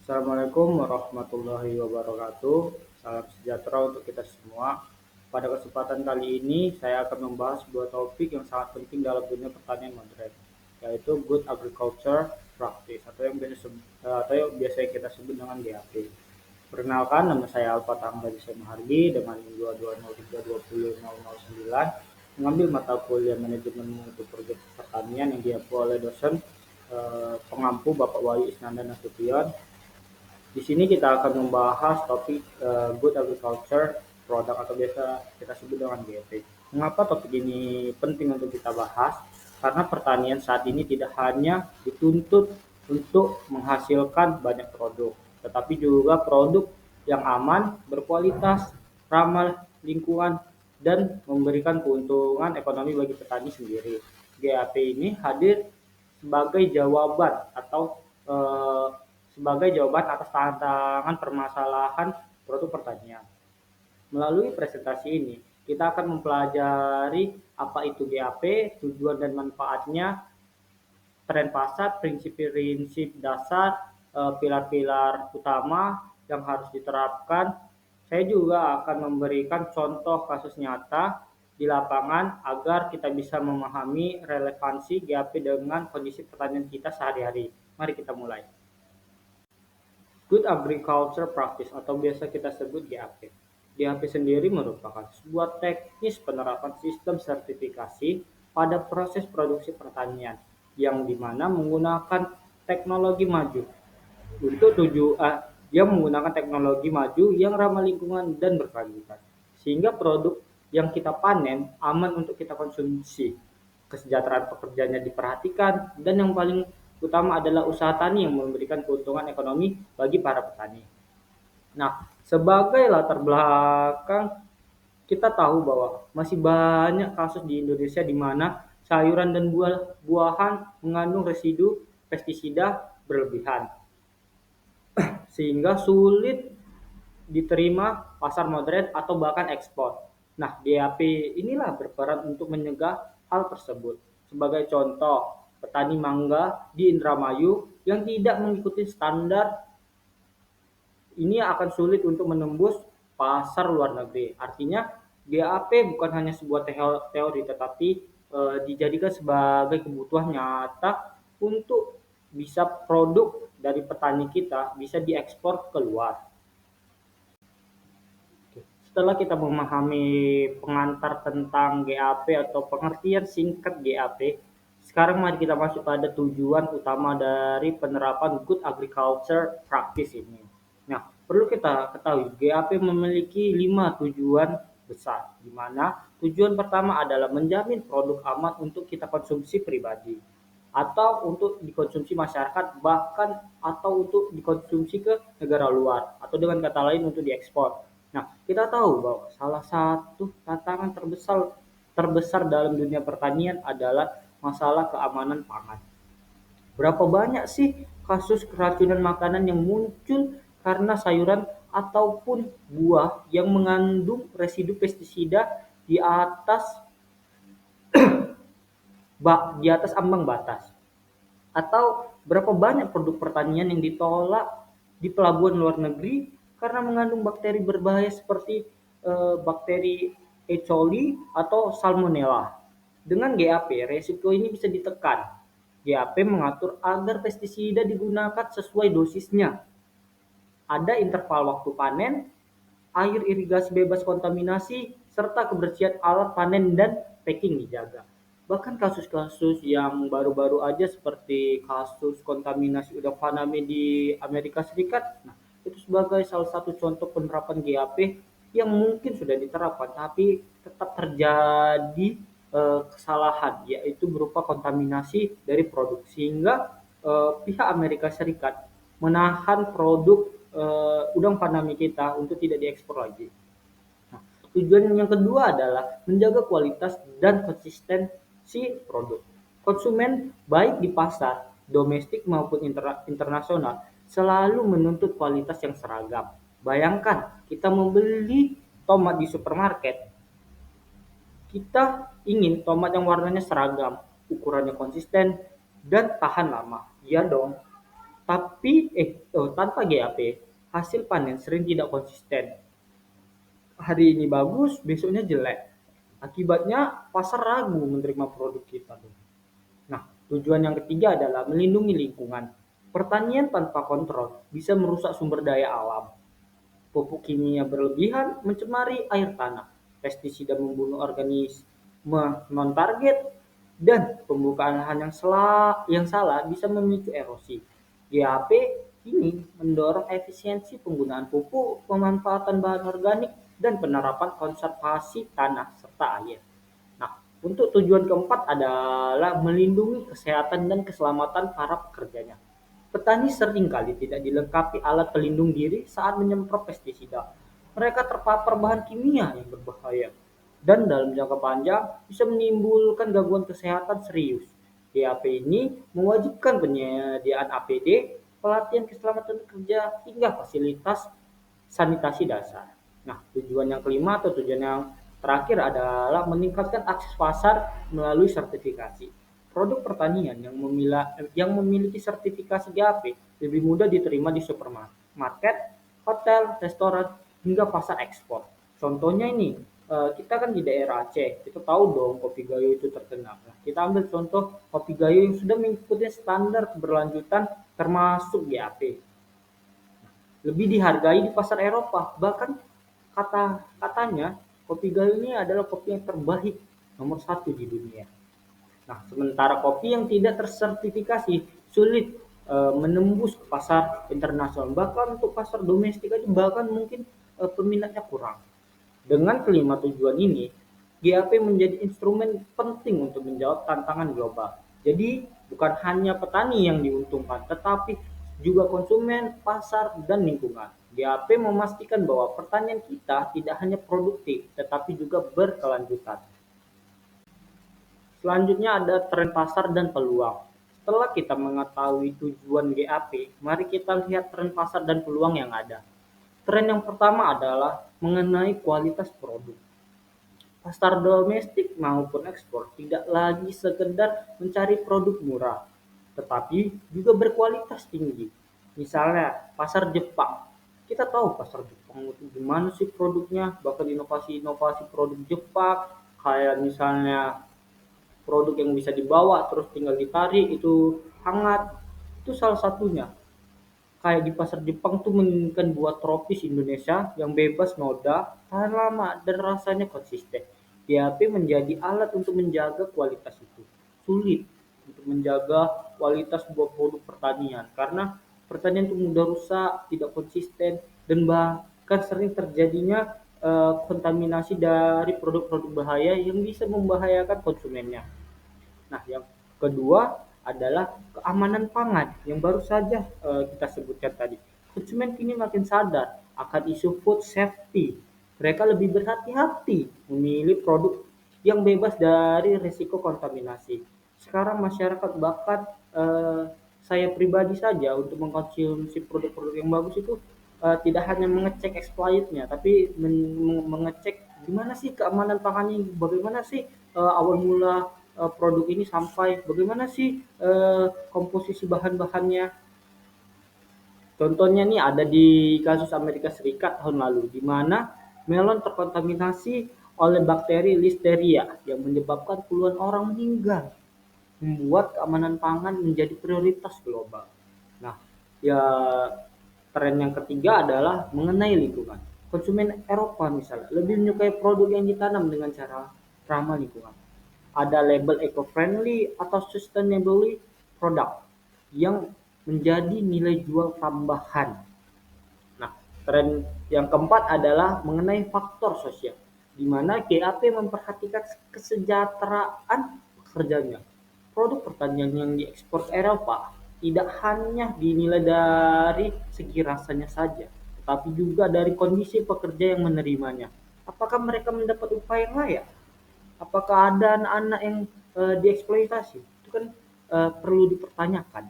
Assalamualaikum warahmatullahi wabarakatuh. Salam sejahtera untuk kita semua. Pada kesempatan kali ini, saya akan membahas sebuah topik yang sangat penting dalam dunia pertanian modern, yaitu Good Agriculture Practice atau yang biasa kita sebut dengan GAP. Perkenalkan, nama saya Alfa Tangga Mahardi dengan 2203009, mengambil mata kuliah manajemen mutu proyek pertanian yang diampu oleh dosen pengampu Bapak Wahyu Isnanda Nasution. Di sini kita akan membahas topik Good Agriculture Product atau biasa kita sebut dengan GAP. Mengapa topik ini penting untuk kita bahas? Karena pertanian saat ini tidak hanya dituntut untuk menghasilkan banyak produk, tetapi juga produk yang aman, berkualitas, ramah lingkungan, dan memberikan keuntungan ekonomi bagi petani sendiri. GAP ini hadir sebagai jawaban atau eh, sebagai jawaban atas tantangan permasalahan produk pertanian. Melalui presentasi ini, kita akan mempelajari apa itu GAP, tujuan dan manfaatnya, tren pasar, prinsip-prinsip dasar, pilar-pilar utama yang harus diterapkan. Saya juga akan memberikan contoh kasus nyata di lapangan agar kita bisa memahami relevansi GAP dengan kondisi pertanian kita sehari-hari. Mari kita mulai. Good Agriculture Practice atau biasa kita sebut GAP. GAP sendiri merupakan sebuah teknis penerapan sistem sertifikasi pada proses produksi pertanian yang dimana menggunakan teknologi maju untuk yang menggunakan teknologi maju yang ramah lingkungan dan berkelanjutan sehingga produk yang kita panen aman untuk kita konsumsi. Kesejahteraan pekerjanya diperhatikan dan yang paling utama adalah usaha tani yang memberikan keuntungan ekonomi bagi para petani. Nah, sebagai latar belakang kita tahu bahwa masih banyak kasus di Indonesia di mana sayuran dan buah-buahan mengandung residu pestisida berlebihan sehingga sulit diterima pasar modern atau bahkan ekspor. Nah, DAP inilah berperan untuk menyegah hal tersebut. Sebagai contoh, petani mangga di Indramayu yang tidak mengikuti standar ini akan sulit untuk menembus pasar luar negeri. Artinya, GAP bukan hanya sebuah teori, tetapi dijadikan sebagai kebutuhan nyata untuk bisa produk dari petani kita bisa diekspor keluar. Setelah kita memahami pengantar tentang GAP atau pengertian singkat GAP, sekarang mari kita masuk pada tujuan utama dari penerapan Good Agriculture Practice ini. Nah, perlu kita ketahui GAP memiliki 5 tujuan besar, di mana tujuan pertama adalah menjamin produk aman untuk kita konsumsi pribadi atau untuk dikonsumsi masyarakat bahkan atau untuk dikonsumsi ke negara luar atau dengan kata lain untuk diekspor. Nah, kita tahu bahwa salah satu tantangan terbesar terbesar dalam dunia pertanian adalah masalah keamanan pangan. Berapa banyak sih kasus keracunan makanan yang muncul karena sayuran ataupun buah yang mengandung residu pestisida di atas di atas ambang batas? Atau berapa banyak produk pertanian yang ditolak di pelabuhan luar negeri karena mengandung bakteri berbahaya seperti bakteri E. coli atau Salmonella. Dengan GAP, resiko ini bisa ditekan. GAP mengatur agar pestisida digunakan sesuai dosisnya. Ada interval waktu panen, air irigasi bebas kontaminasi, serta kebersihan alat panen dan packing dijaga. Bahkan kasus-kasus yang baru-baru aja seperti kasus kontaminasi udang faname di Amerika Serikat, nah itu sebagai salah satu contoh penerapan GAP yang mungkin sudah diterapkan tapi tetap terjadi kesalahan yaitu berupa kontaminasi dari produk sehingga pihak Amerika Serikat menahan produk udang faname kita untuk tidak diekspor lagi. Nah, tujuan yang kedua adalah menjaga kualitas dan konsistensi produk. Konsumen baik di pasar domestik maupun internasional selalu menuntut kualitas yang seragam. Bayangkan kita membeli tomat di supermarket, kita ingin tomat yang warnanya seragam, ukurannya konsisten, dan tahan lama. Iya dong. Tanpa GAP, hasil panen sering tidak konsisten. Hari ini bagus, besoknya jelek. Akibatnya pasar ragu menerima produk kita. Nah, tujuan yang ketiga adalah melindungi lingkungan. Pertanian tanpa kontrol bisa merusak sumber daya alam. Pupuk kimia berlebihan mencemari air tanah. Pestisida membunuh organisme non-target dan pembukaan lahan yang salah bisa memicu erosi. GAP ini mendorong efisiensi penggunaan pupuk, pemanfaatan bahan organik, dan penerapan konservasi tanah serta air. Nah, untuk tujuan keempat adalah melindungi kesehatan dan keselamatan para pekerjanya. Petani seringkali tidak dilengkapi alat pelindung diri saat menyemprot pestisida. Mereka terpapar bahan kimia yang berbahaya dan dalam jangka panjang bisa menimbulkan gangguan kesehatan serius. GAP ini mewajibkan penyediaan APD, pelatihan keselamatan kerja, hingga fasilitas sanitasi dasar. Nah, tujuan yang kelima atau tujuan yang terakhir adalah meningkatkan akses pasar melalui sertifikasi. Produk pertanian yang memiliki sertifikasi GAP lebih mudah diterima di supermarket, hotel, restoran, hingga pasar ekspor. Contohnya ini, kita kan di daerah Aceh, kita tahu dong kopi gayo itu terkenal. Nah, kita ambil contoh kopi gayo yang sudah mengikuti standar keberlanjutan termasuk GAP. Lebih dihargai di pasar Eropa. Bahkan katanya kopi gayo ini adalah kopi yang terbaik nomor satu di dunia. Nah, sementara kopi yang tidak tersertifikasi sulit menembus ke pasar internasional. Bahkan untuk pasar domestik aja bahkan mungkin peminatnya kurang. Dengan kelima tujuan ini, GAP menjadi instrumen penting untuk menjawab tantangan global. Jadi, bukan hanya petani yang diuntungkan, tetapi juga konsumen, pasar, dan lingkungan. GAP memastikan bahwa pertanian kita tidak hanya produktif, tetapi juga berkelanjutan. Selanjutnya ada tren pasar dan peluang. Setelah kita mengetahui tujuan GAP, mari kita lihat tren pasar dan peluang yang ada. Tren yang pertama adalah mengenai kualitas produk. Pasar domestik maupun ekspor tidak lagi sekedar mencari produk murah, tetapi juga berkualitas tinggi. Misalnya pasar Jepang. Kita tahu pasar Jepang itu gimana sih produknya, bahkan inovasi-inovasi produk Jepang kayak misalnya produk yang bisa dibawa terus tinggal ditarik itu hangat. Itu salah satunya. Kayak di pasar Jepang tuh menginginkan buah tropis Indonesia yang bebas noda, tahan lama, dan rasanya konsisten. GAP menjadi alat untuk menjaga kualitas itu. Sulit untuk menjaga kualitas buah produk pertanian karena pertanian itu mudah rusak, tidak konsisten, dan bahkan sering terjadinya kontaminasi dari produk-produk bahaya yang bisa membahayakan konsumennya. Nah, yang kedua adalah keamanan pangan yang baru saja kita sebutkan tadi. Konsumen kini makin sadar akan isu food safety. Mereka lebih berhati-hati memilih produk yang bebas dari risiko kontaminasi. Sekarang masyarakat bahkan saya pribadi saja untuk mengkonsumsi produk-produk yang bagus itu tidak hanya mengecek expirednya, tapi mengecek gimana sih keamanan pangannya, bagaimana sih awal mula produk ini sampai bagaimana sih komposisi bahan-bahannya. Contohnya nih ada di kasus Amerika Serikat tahun lalu di mana melon terkontaminasi oleh bakteri Listeria yang menyebabkan puluhan orang meninggal, membuat keamanan pangan menjadi prioritas global. Nah, ya tren yang ketiga adalah mengenai lingkungan. Konsumen Eropa misalnya lebih menyukai produk yang ditanam dengan cara ramah lingkungan. Ada label eco-friendly atau sustainably product yang menjadi nilai jual tambahan. Nah, tren yang keempat adalah mengenai faktor sosial, di mana GAP memperhatikan kesejahteraan pekerjanya. Produk pertanian yang diekspor ke Eropa tidak hanya dinilai dari segi rasanya saja, tetapi juga dari kondisi pekerja yang menerimanya. Apakah mereka mendapat upah yang layak? Apakah ada anak-anak yang dieksploitasi? Itu kan perlu dipertanyakan.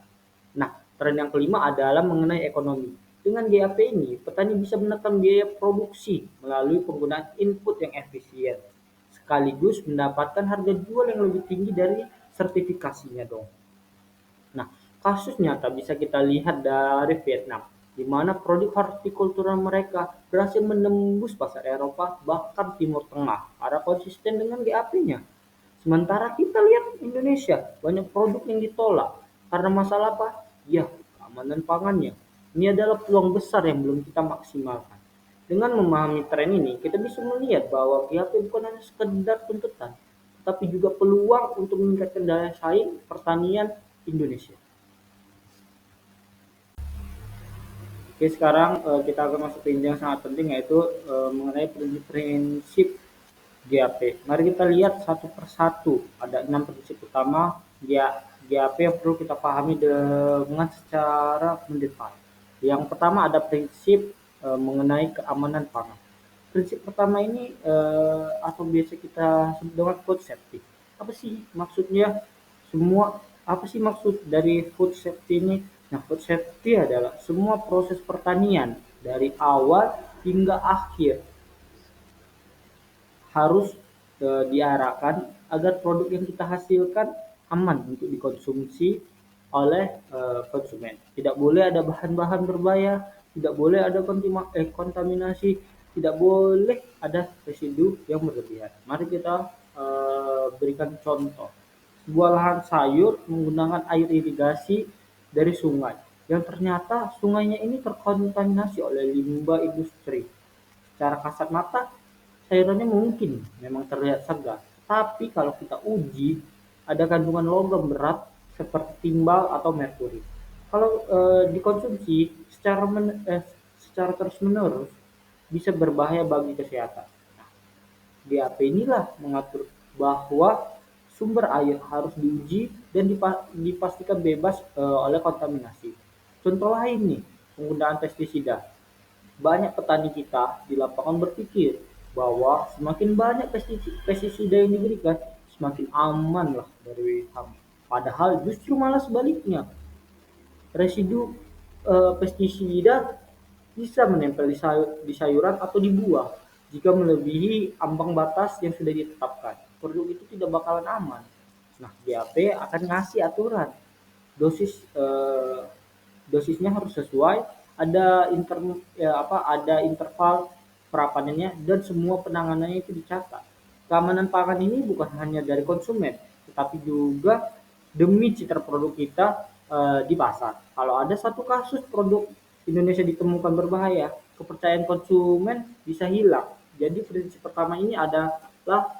Nah, tren yang kelima adalah mengenai ekonomi. Dengan GAP ini, petani bisa menekan biaya produksi melalui penggunaan input yang efisien, sekaligus mendapatkan harga jual yang lebih tinggi dari sertifikasinya dong. Nah, Kasus nyata bisa kita lihat dari Vietnam, di mana produk hortikultura mereka berhasil menembus pasar Eropa bahkan Timur Tengah karena konsisten dengan GAP-nya. Sementara kita lihat Indonesia, banyak produk yang ditolak karena masalah apa? Ya, keamanan pangannya. Ini adalah peluang besar yang belum kita maksimalkan. Dengan memahami tren ini, kita bisa melihat bahwa GAP bukan hanya sekedar tuntutan, tetapi juga peluang untuk meningkatkan daya saing pertanian Indonesia. Oke, sekarang kita akan masuk ke yang sangat penting, yaitu mengenai prinsip GAP. Mari kita lihat satu persatu. Ada 6 prinsip utama GAP yang perlu kita pahami dengan secara mendetail. Yang pertama ada prinsip mengenai keamanan pangan. Prinsip pertama ini atau biasa kita sebut dengan food safety. Apa sih maksudnya? Apa sih maksud dari food safety ini? Nah, food safety adalah semua proses pertanian dari awal hingga akhir harus diarahkan agar produk yang kita hasilkan aman untuk dikonsumsi oleh konsumen. Tidak boleh ada bahan-bahan berbahaya, tidak boleh ada kontaminasi, tidak boleh ada residu yang berlebihan. Mari kita berikan contoh. Sebuah lahan sayur menggunakan air irigasi dari sungai yang ternyata sungainya ini terkontaminasi oleh limbah industri. Secara kasat mata, sayurannya mungkin memang terlihat segar, tapi kalau kita uji, ada kandungan logam berat seperti timbal atau merkuri. Kalau dikonsumsi secara terus-menerus, bisa berbahaya bagi kesehatan. Nah, GAP inilah mengatur bahwa sumber air harus diuji dan dipastikan bebas oleh kontaminasi. Contoh lain nih, penggunaan pestisida. Banyak petani kita di lapangan berpikir bahwa semakin banyak pestisida yang diberikan, semakin aman lah dari hama. Padahal justru malah sebaliknya, residu pestisida bisa menempel di sayuran atau di buah jika melebihi ambang batas yang sudah ditetapkan. Produk itu tidak bakalan aman. Nah, BAP akan ngasih aturan dosis dosisnya harus sesuai, ada ada interval prapanennya dan semua penanganannya itu dicatat. Keamanan pangan ini bukan hanya dari konsumen, tetapi juga demi citra produk kita di pasar. Kalau ada satu kasus produk Indonesia ditemukan berbahaya, kepercayaan konsumen bisa hilang. Jadi prinsip pertama ini adalah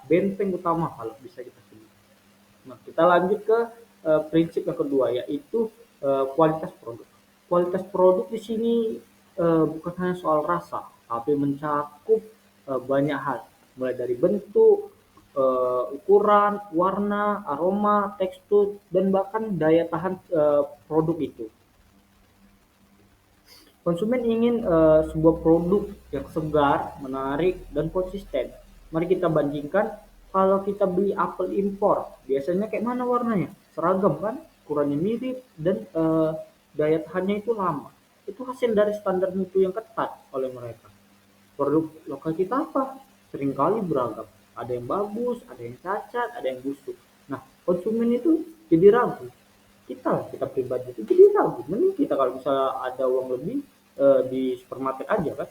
benteng utama kalau bisa kita sebut. Nah, kita lanjut ke prinsip yang kedua, yaitu kualitas produk. Kualitas produk di sini bukan hanya soal rasa, tapi mencakup banyak hal, mulai dari bentuk, ukuran, warna, aroma, tekstur, dan bahkan daya tahan produk itu. Konsumen ingin sebuah produk yang segar, menarik, dan konsisten. Mari kita bandingkan kalau kita beli apel impor, biasanya kayak mana warnanya? Seragam kan? Ukurannya mirip dan daya tahannya itu lama. Itu hasil dari standar mutu yang ketat oleh mereka. Produk lokal kita apa? Seringkali beragam. Ada yang bagus, ada yang cacat, ada yang busuk. Nah, konsumen itu jadi ragu. Kita pribadi itu jadi ragu. Mending kita kalau misalnya ada uang lebih di supermarket aja kan.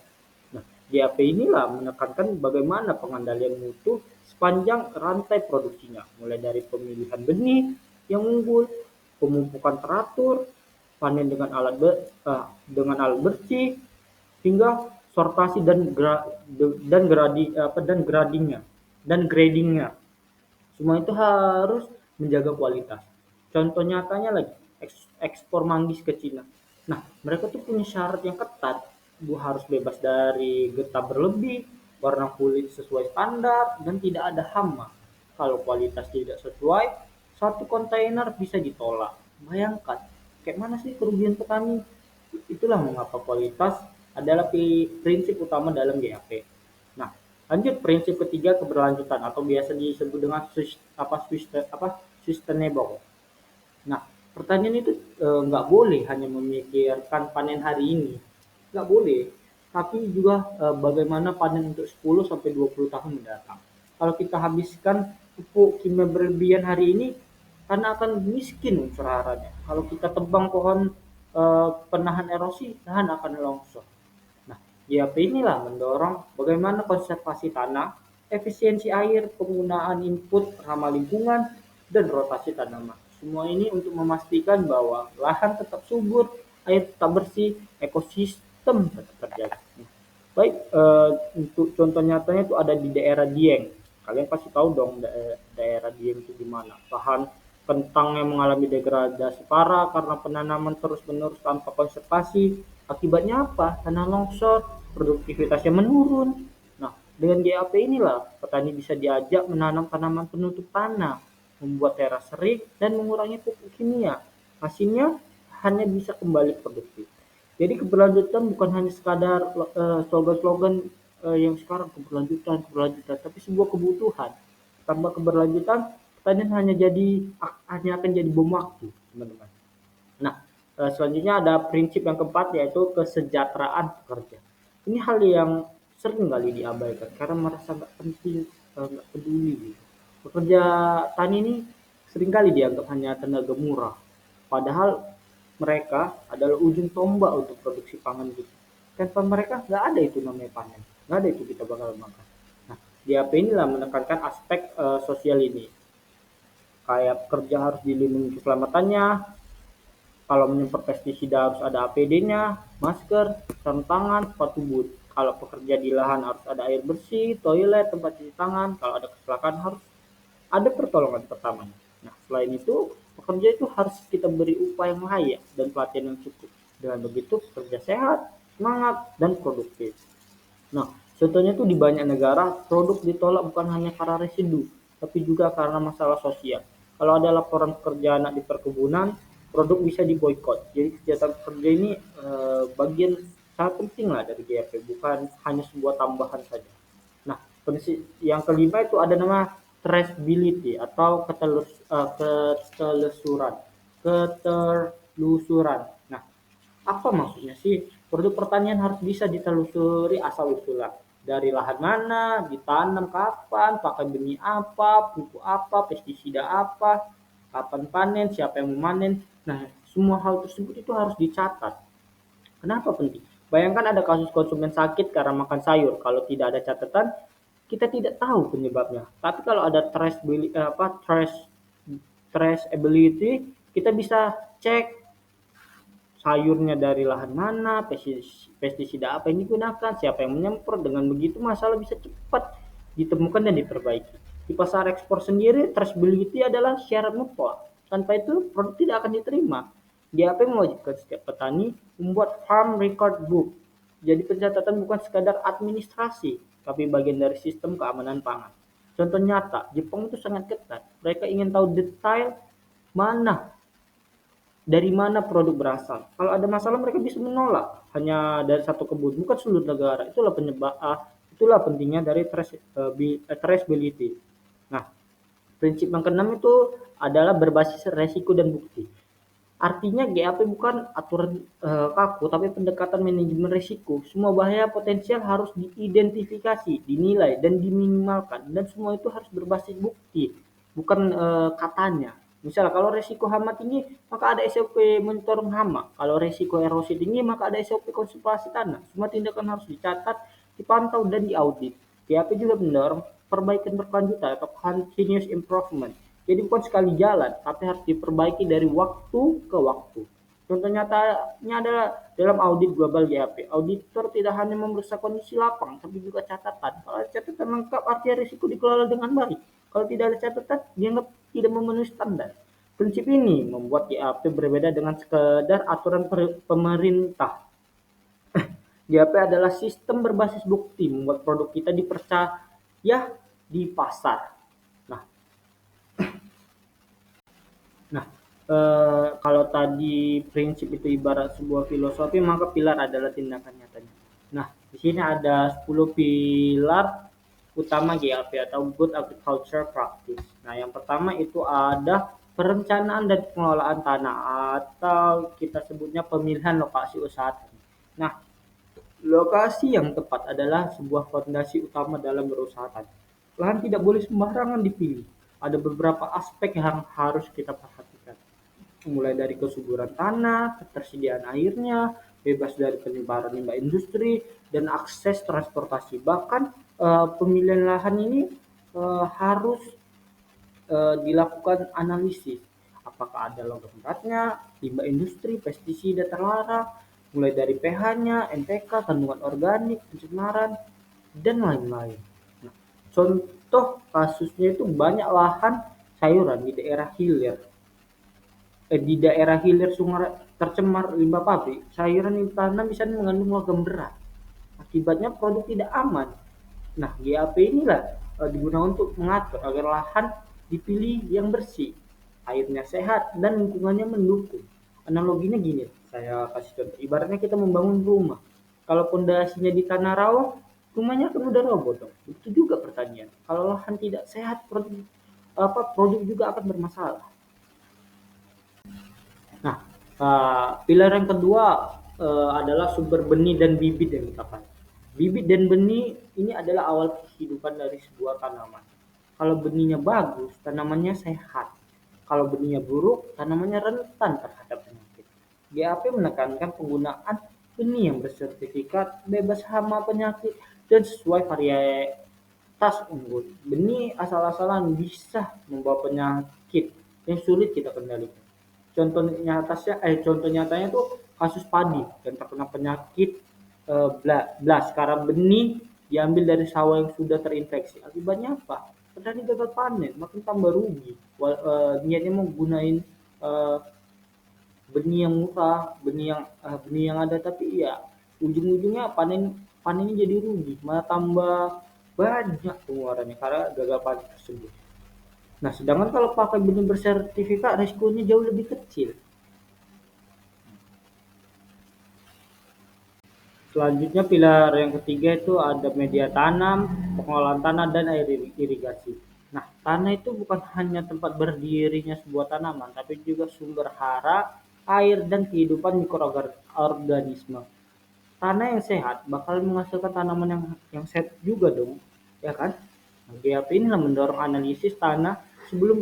Nah, GAP inilah menekankan bagaimana pengendalian mutu sepanjang rantai produksinya, mulai dari pemilihan benih yang unggul, pemupukan teratur, panen dengan alat bersih, hingga sortasi dan gradingnya. Semua itu harus menjaga kualitas. Contoh nyatanya lagi, ekspor manggis ke Cina. Nah, mereka tuh punya syarat yang ketat. Harus bebas dari getah berlebih, warna kulit sesuai standar, dan tidak ada hama. Kalau kualitas tidak sesuai, satu kontainer bisa ditolak. Bayangkan, kayak mana sih kerugian petani? Itulah mengapa kualitas adalah prinsip utama dalam GAP. Nah, lanjut prinsip ketiga, keberlanjutan atau biasa disebut dengan sustainable. Nah, pertanian itu nggak boleh hanya memikirkan panen hari ini, nggak boleh, tapi juga bagaimana panen untuk 10 sampai 20 tahun mendatang. Kalau kita habiskan pupuk kimia berlebihan hari ini, karena akan miskin unsur haranya. Kalau kita tebang pohon penahan erosi, lahan akan longsor. Nah, GAP inilah mendorong bagaimana konservasi tanah, efisiensi air, penggunaan input ramah lingkungan, dan rotasi tanaman. Semua ini untuk memastikan bahwa lahan tetap subur, air tetap bersih, ekosistem tetap terjaga. Baik, untuk contoh nyatanya itu ada di daerah Dieng. Kalian pasti tahu dong daerah Dieng itu di mana. Lahan kentang yang mengalami degradasi parah karena penanaman terus-menerus tanpa konservasi. Akibatnya apa? Tanah longsor, produktivitasnya menurun. Nah, dengan GAP inilah petani bisa diajak menanam tanaman penutup tanah, membuat teras sering, dan mengurangi pupuk kimia. Hasilnya hanya bisa kembali produktif. Jadi keberlanjutan bukan hanya sekadar slogan-slogan yang sekarang keberlanjutan, keberlanjutan, tapi sebuah kebutuhan. Tanpa keberlanjutan, pertanian hanya akan jadi bom waktu, teman-teman. Nah, selanjutnya ada prinsip yang keempat yaitu kesejahteraan pekerja. Ini hal yang sering kali diabaikan karena merasa nggak penting, nggak peduli. Gitu. Pekerja tani ini seringkali dianggap hanya tenaga murah, padahal mereka adalah ujung tombak untuk produksi pangan kita. Tanpa mereka nggak ada itu namanya panen, nggak ada itu kita bakal makan. Nah, di AP inilah menekankan aspek sosial ini. Kayak kerja harus dilindungi keselamatannya, kalau menyemprot pestisida harus ada APD-nya, masker, sarung tangan, sepatu boot. Kalau pekerja di lahan harus ada air bersih, toilet, tempat cuci tangan. Kalau ada kecelakaan harus ada pertolongan pertama. Nah, selain itu, pekerja itu harus kita beri upah yang layak dan pelatihan yang cukup. Dengan begitu, pekerja sehat, semangat, dan produktif. Nah, contohnya itu di banyak negara, produk ditolak bukan hanya karena residu, tapi juga karena masalah sosial. Kalau ada laporan pekerja anak di perkebunan, produk bisa diboykot. Jadi kegiatan pekerja ini bagian sangat penting lah dari GRP, bukan hanya sebuah tambahan saja. Nah, yang kelima itu ada nama traceability atau ketelusuran. Ketelusuran. Nah, apa maksudnya sih? Produk pertanian harus bisa ditelusuri asal-usulnya. Dari lahan mana, ditanam kapan, pakai benih apa, pupuk apa, pestisida apa, kapan panen, siapa yang memanen. Nah, semua hal tersebut itu harus dicatat. Kenapa penting? Bayangkan ada kasus konsumen sakit karena makan sayur. Kalau tidak ada catatan, kita tidak tahu penyebabnya. Tapi kalau ada traceability, kita bisa cek sayurnya dari lahan mana, pestisida apa yang digunakan, siapa yang menyemprot. Dengan begitu masalah bisa cepat ditemukan dan diperbaiki. Di pasar ekspor sendiri, traceability adalah syarat mutlak. Tanpa itu produk tidak akan diterima. GAP mewajibkan setiap petani membuat farm record book. Jadi pencatatan bukan sekadar administrasi, tapi bagian dari sistem keamanan pangan. Contoh nyata, Jepang itu sangat ketat. Mereka ingin tahu detail mana dari mana produk berasal. Kalau ada masalah mereka bisa menolak hanya dari satu kebun, bukan seluruh negara. Itulah pentingnya dari traceability. Nah, prinsip yang keenam itu adalah berbasis resiko dan bukti. Artinya GAP bukan aturan kaku, tapi pendekatan manajemen risiko. Semua bahaya potensial harus diidentifikasi, dinilai, dan diminimalkan. Dan semua itu harus berbasis bukti, bukan katanya. Misalnya kalau resiko hama tinggi, maka ada SOP monitoring hama. Kalau resiko erosi tinggi, maka ada SOP konservasi tanah. Semua tindakan harus dicatat, dipantau, dan diaudit. GAP juga mendorong perbaikan berkelanjutan atau continuous improvement. Jadi bukan sekali jalan, tapi harus diperbaiki dari waktu ke waktu. Contoh nyatanya adalah dalam audit global GAP. Auditor tidak hanya memeriksa kondisi lapang, tapi juga catatan. Kalau ada catatan lengkap, artinya risiko dikelola dengan baik. Kalau tidak ada catatan, dianggap tidak memenuhi standar. Prinsip ini membuat GAP berbeda dengan sekedar aturan pemerintah. GAP adalah sistem berbasis bukti, membuat produk kita dipercaya di pasar. Nah, Nah, kalau tadi prinsip itu ibarat sebuah filosofi, maka pilar adalah tindakan nyatanya. Nah, di sini ada 10 pilar utama GAP atau Good Agriculture Practice. Nah, yang pertama itu ada perencanaan dan pengelolaan tanah atau kita sebutnya pemilihan lokasi usaha tani. Nah, lokasi yang tepat adalah sebuah fondasi utama dalam berusaha tani. Lahan tidak boleh sembarangan dipilih. ada beberapa aspek yang harus kita perhatikan. Mulai dari kesuburan tanah, ketersediaan airnya, bebas dari penyebaran limbah industri, dan akses transportasi. Bahkan pemilihan lahan ini harus dilakukan analisis. Apakah ada logam beratnya, limbah industri, pestisida terlarang, mulai dari pH-nya, NPK, kandungan organik, pencemaran, dan lain-lain. Nah, contoh kasusnya itu banyak lahan sayuran di daerah hilir sungai tercemar limbah pabrik, sayuran yang ditanam bisa mengandung logam berat. Akibatnya produk tidak aman. Nah, GAP inilah digunakan untuk mengatur agar lahan dipilih yang bersih, airnya sehat, dan lingkungannya mendukung. Analoginya gini, saya kasih contoh. Ibaratnya kita membangun rumah. Kalau pondasinya di tanah rawa, rumahnya akan mudah roboh dong. Itu juga pertanian. Kalau lahan tidak sehat, produk juga akan bermasalah. Nah, pilar yang kedua adalah sumber benih dan bibit yang kita pakai. Bibit dan benih ini adalah awal kehidupan dari sebuah tanaman. Kalau benihnya bagus, tanamannya sehat. Kalau benihnya buruk, tanamannya rentan terhadap penyakit. GAP menekankan penggunaan benih yang bersertifikat, bebas hama penyakit, dan sesuai varietas unggul. Benih asal-asalan bisa membawa penyakit yang sulit kita kendalikan. Contoh nyatanya tuh kasus padi yang terkena penyakit blast karena benih diambil dari sawah yang sudah terinfeksi. Akibatnya apa? Petani gagal panen, makin tambah rugi. Niatnya mau gunain eh, benih yang murah, benih yang ada, tapi ya ujung-ujungnya panennya jadi rugi, malah tambah banyak pengeluarannya karena gagal panen tersebut. Nah, sedangkan kalau pakai benih bersertifikat resikonya jauh lebih kecil. Selanjutnya pilar yang ketiga itu ada media tanam, pengelolaan tanah dan air irigasi. Nah, tanah itu bukan hanya tempat berdirinya sebuah tanaman, tapi juga sumber hara, air, dan kehidupan mikroorganisme. Tanah yang sehat bakal menghasilkan tanaman yang sehat juga dong, ya kan? Nah, GAP inilah mendorong analisis tanah sebelum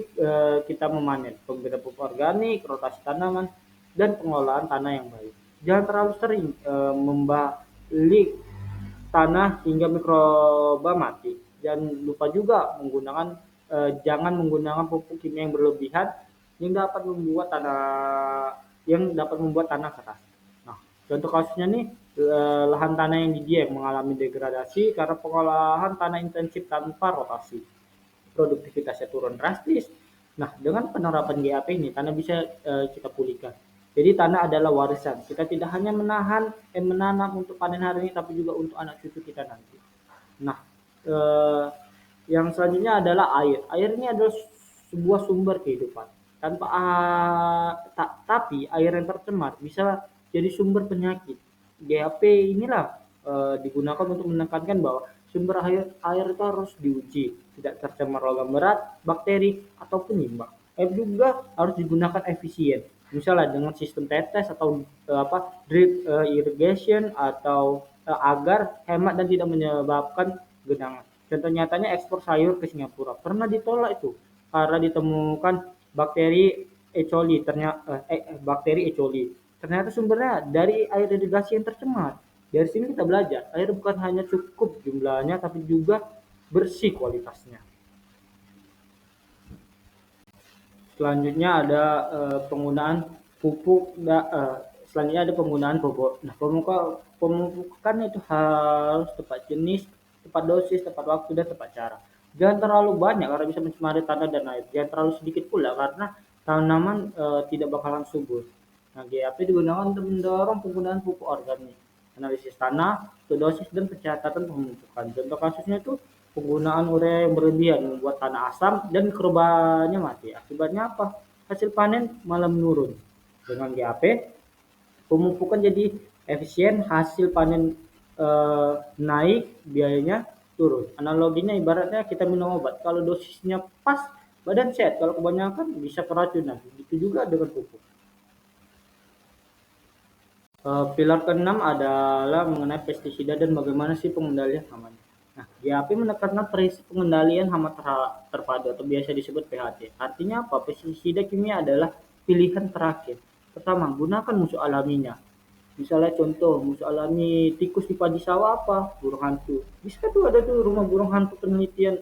kita memanen, pemberian pupuk organik, rotasi tanaman, dan pengelolaan tanah yang baik. Jangan terlalu sering membalik tanah hingga mikroba mati. Jangan menggunakan pupuk kimia yang berlebihan yang dapat membuat tanah keras. Nah, contoh kasusnya nih lahan tanah yang didiam mengalami degradasi karena pengolahan tanah intensif tanpa rotasi. Produktivitasnya turun drastis. Nah, dengan penerapan GAP ini tanah bisa kita pulihkan. Jadi tanah adalah warisan. Kita tidak hanya menanam untuk panen hari ini, tapi juga untuk anak cucu kita nanti. Nah, eh, yang selanjutnya adalah air. Air ini adalah sebuah sumber kehidupan. Tapi air yang tercemar bisa jadi sumber penyakit. GAP inilah digunakan untuk menekankan bahwa sumber air itu harus diuji, tidak tercemar logam berat, bakteri ataupun limbah. Air juga harus digunakan efisien. Misalnya dengan sistem tetes atau drip irrigation atau agar hemat dan tidak menyebabkan genangan. Contoh nyatanya ekspor sayur ke Singapura pernah ditolak itu karena ditemukan bakteri E. coli. Ternyata sumbernya dari air irigasi yang tercemar. Dari sini kita belajar, air bukan hanya cukup jumlahnya tapi juga bersih kualitasnya. Selanjutnya ada penggunaan pupuk selanjutnya ada penggunaan pupuk. Nah, pemupukan itu harus tepat jenis, tepat dosis, tepat waktu, dan tepat cara. Jangan terlalu banyak karena bisa mencemari tanah dan air. Jangan terlalu sedikit pula karena tanaman tidak bakalan subur. Nah, GAP digunakan untuk mendorong penggunaan pupuk organik, analisis tanah, dosis, dan pencatatan pemupukan. Contoh kasusnya itu penggunaan urea yang berlebihan membuat tanah asam dan mikrobanya mati. Akibatnya apa? Hasil panen malah menurun. Dengan GAP, pemupukan jadi efisien, hasil panen naik, biayanya turun. Analoginya ibaratnya kita minum obat. Kalau dosisnya pas, badan sehat. Kalau kebanyakan bisa keracunan. Begitu juga dengan pupuk. Pilar keenam adalah mengenai pestisida dan bagaimana sih pengendalian aman. Nah, GAP menekankan prinsip pengendalian hama terpadu atau biasa disebut PHT. Artinya apa? Pestisida kimia adalah pilihan terakhir. Pertama, gunakan musuh alaminya. Misalnya contoh, musuh alami tikus di padi sawah apa? Burung hantu. Bisa tuh ada tuh rumah burung hantu penelitian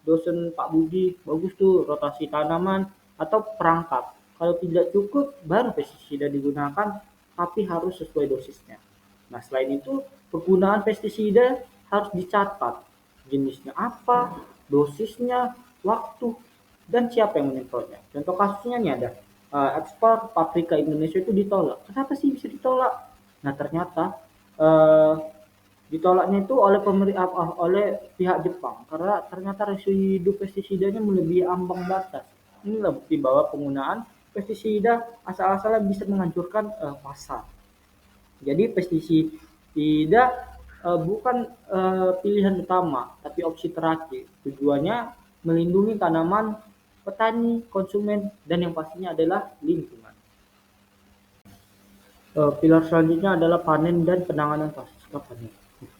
dosen Pak Budi, bagus tuh rotasi tanaman atau perangkap. Kalau tidak cukup, baru pestisida digunakan, tapi harus sesuai dosisnya. Nah, selain itu, penggunaan pestisida harus dicatat. Jenisnya apa, dosisnya, waktu, dan siapa yang menyemprotnya. Contoh kasusnya nih ada, ekspor paprika Indonesia itu ditolak. Kenapa sih bisa ditolak? Nah, ternyata eh, ditolaknya itu oleh oleh pihak Jepang karena ternyata residu pestisidanya melebihi ambang batas. Inilah bukti bahwa penggunaan pestisida asal-asalan bisa menghancurkan pasar. Jadi pestisida bukan pilihan utama, tapi opsi terakhir. Tujuannya melindungi tanaman, petani, konsumen, dan yang pastinya adalah lingkungan. Pilar selanjutnya adalah panen dan penanganan pasca panen.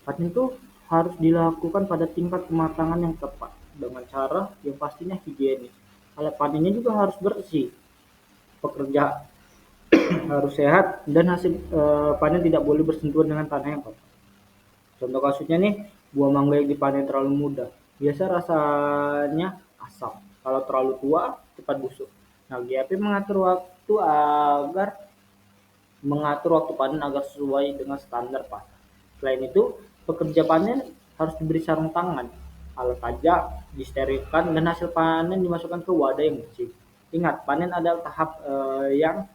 Panen itu harus dilakukan pada tingkat kematangan yang tepat dengan cara yang pastinya higienis. Alat panennya juga harus bersih, pekerja harus sehat, dan hasil panen tidak boleh bersentuhan dengan tanah yang kotor. Contoh kasusnya nih, buah mangga yang dipanen terlalu muda, biasa rasanya asam. Kalau terlalu tua, cepat busuk. Nah, GAP mengatur waktu panen agar sesuai dengan standar pasar. Selain itu, pekerja panen harus diberi sarung tangan, alat pajak disterilkan, dan hasil panen dimasukkan ke wadah yang bersih. Ingat, panen adalah tahap yang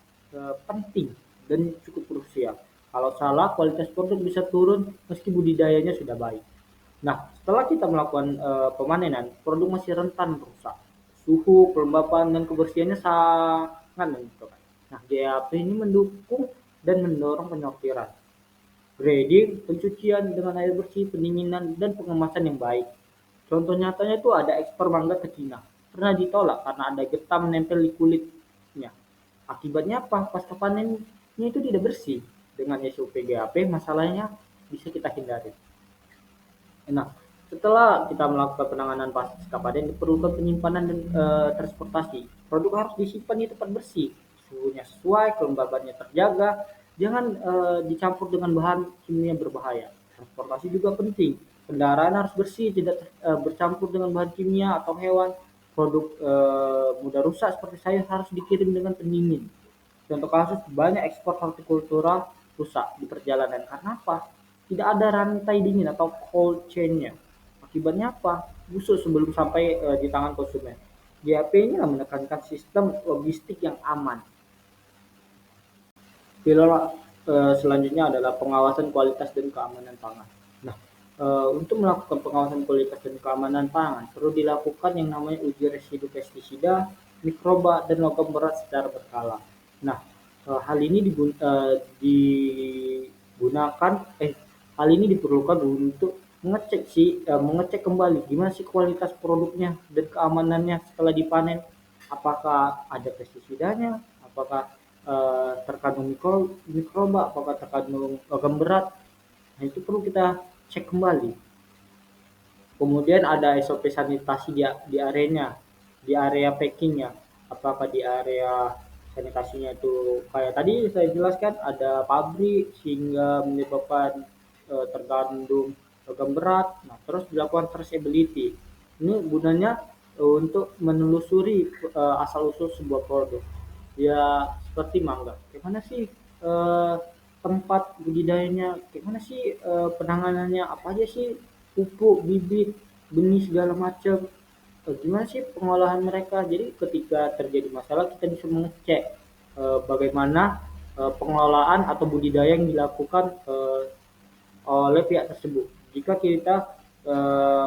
penting dan cukup krusial. Kalau salah, kualitas produk bisa turun meski budidayanya sudah baik. Nah, setelah kita melakukan pemanenan, produk masih rentan rusak. Suhu, kelembapan, dan kebersihannya sangat menentukan. Nah, GAP ini mendukung dan mendorong penyortiran, grading, pencucian dengan air bersih, pendinginan, dan pengemasan yang baik. Contoh nyatanya itu ada ekspor mangga ke Cina. Pernah ditolak karena ada getah menempel di kulitnya. Akibatnya apa? Pasca panennya itu tidak bersih. Dengan SOP GAP, masalahnya bisa kita hindari. Nah, setelah kita melakukan penanganan pasca panen, diperlukan penyimpanan dan transportasi. Produk harus disimpan di tempat bersih, suhunya sesuai, kelembabannya terjaga, jangan dicampur dengan bahan kimia berbahaya. Transportasi juga penting. Kendaraan harus bersih, tidak bercampur dengan bahan kimia atau hewan. Produk mudah rusak seperti sayur harus dikirim dengan pendingin. Contoh kasus banyak ekspor hortikultura rusak di perjalanan karena apa? Tidak ada rantai dingin atau cold chain-nya. Akibatnya apa? Busuk sebelum sampai di tangan konsumen. GAP ini menekankan sistem logistik yang aman. Pilar selanjutnya adalah pengawasan kualitas dan keamanan pangan. Nah, untuk melakukan pengawasan kualitas dan keamanan pangan perlu dilakukan yang namanya uji residu pestisida, mikroba, dan logam berat secara berkala. Nah, hal ini digunakan hal ini diperlukan untuk mengecek kembali gimana sih kualitas produknya dan keamanannya setelah dipanen. Apakah ada pestisidanya, apakah terkandung mikroba, apakah terkandung logam berat. Nah, itu perlu kita cek kembali. Kemudian ada SOP sanitasi di areanya, di area packingnya. Apakah di area sanitasinya itu kayak tadi saya jelaskan ada pabrik sehingga menyebabkan terkandung logam berat. Nah, terus dilakukan traceability. Ini gunanya untuk menelusuri asal usul sebuah produk. Ya seperti mangga. Gimana sih eh, tempat budidayanya? Gimana sih penanganannya? Apa aja sih pupuk, bibit, benih segala macam? Gimana sih pengolahan mereka? Jadi ketika terjadi masalah kita bisa mengecek bagaimana pengelolaan atau budidaya yang dilakukan oleh pihak tersebut. Jika kita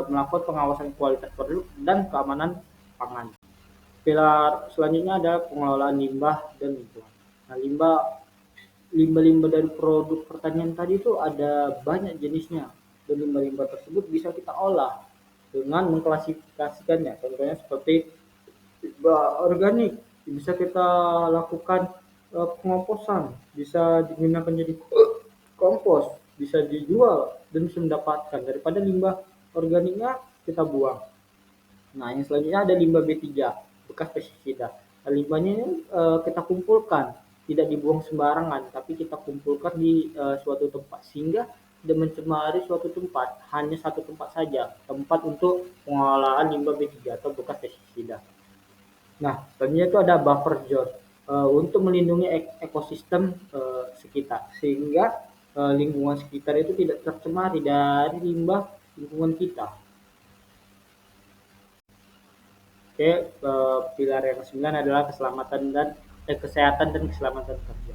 melakukan pengawasan kualitas produk dan keamanan pangan. Pilar selanjutnya adalah pengelolaan limbah dan lingkungan. Nah, limbah-limbah dari produk pertanian tadi itu ada banyak jenisnya dan limbah-limbah tersebut bisa kita olah dengan mengklasifikasikannya. Contohnya seperti limbah organik bisa kita lakukan pengomposan, bisa digunakan jadi kompos, bisa dijual dan bisa mendapatkan daripada limbah organiknya kita buang. Nah, yang selanjutnya ada limbah B3, bekas pestisida. Nah, limbahnya ini kita kumpulkan, tidak dibuang sembarangan, tapi kita kumpulkan di suatu tempat sehingga tidak mencemari suatu tempat, hanya satu tempat saja, tempat untuk pengolahan limbah B3 atau bekas pestisida. Nah, selanjutnya itu ada buffer zone untuk melindungi ekosistem sekitar, sehingga lingkungan sekitar itu tidak tercemari dari limbah lingkungan kita. Oke, pilar yang ke-9 adalah keselamatan dan kesehatan dan keselamatan kerja.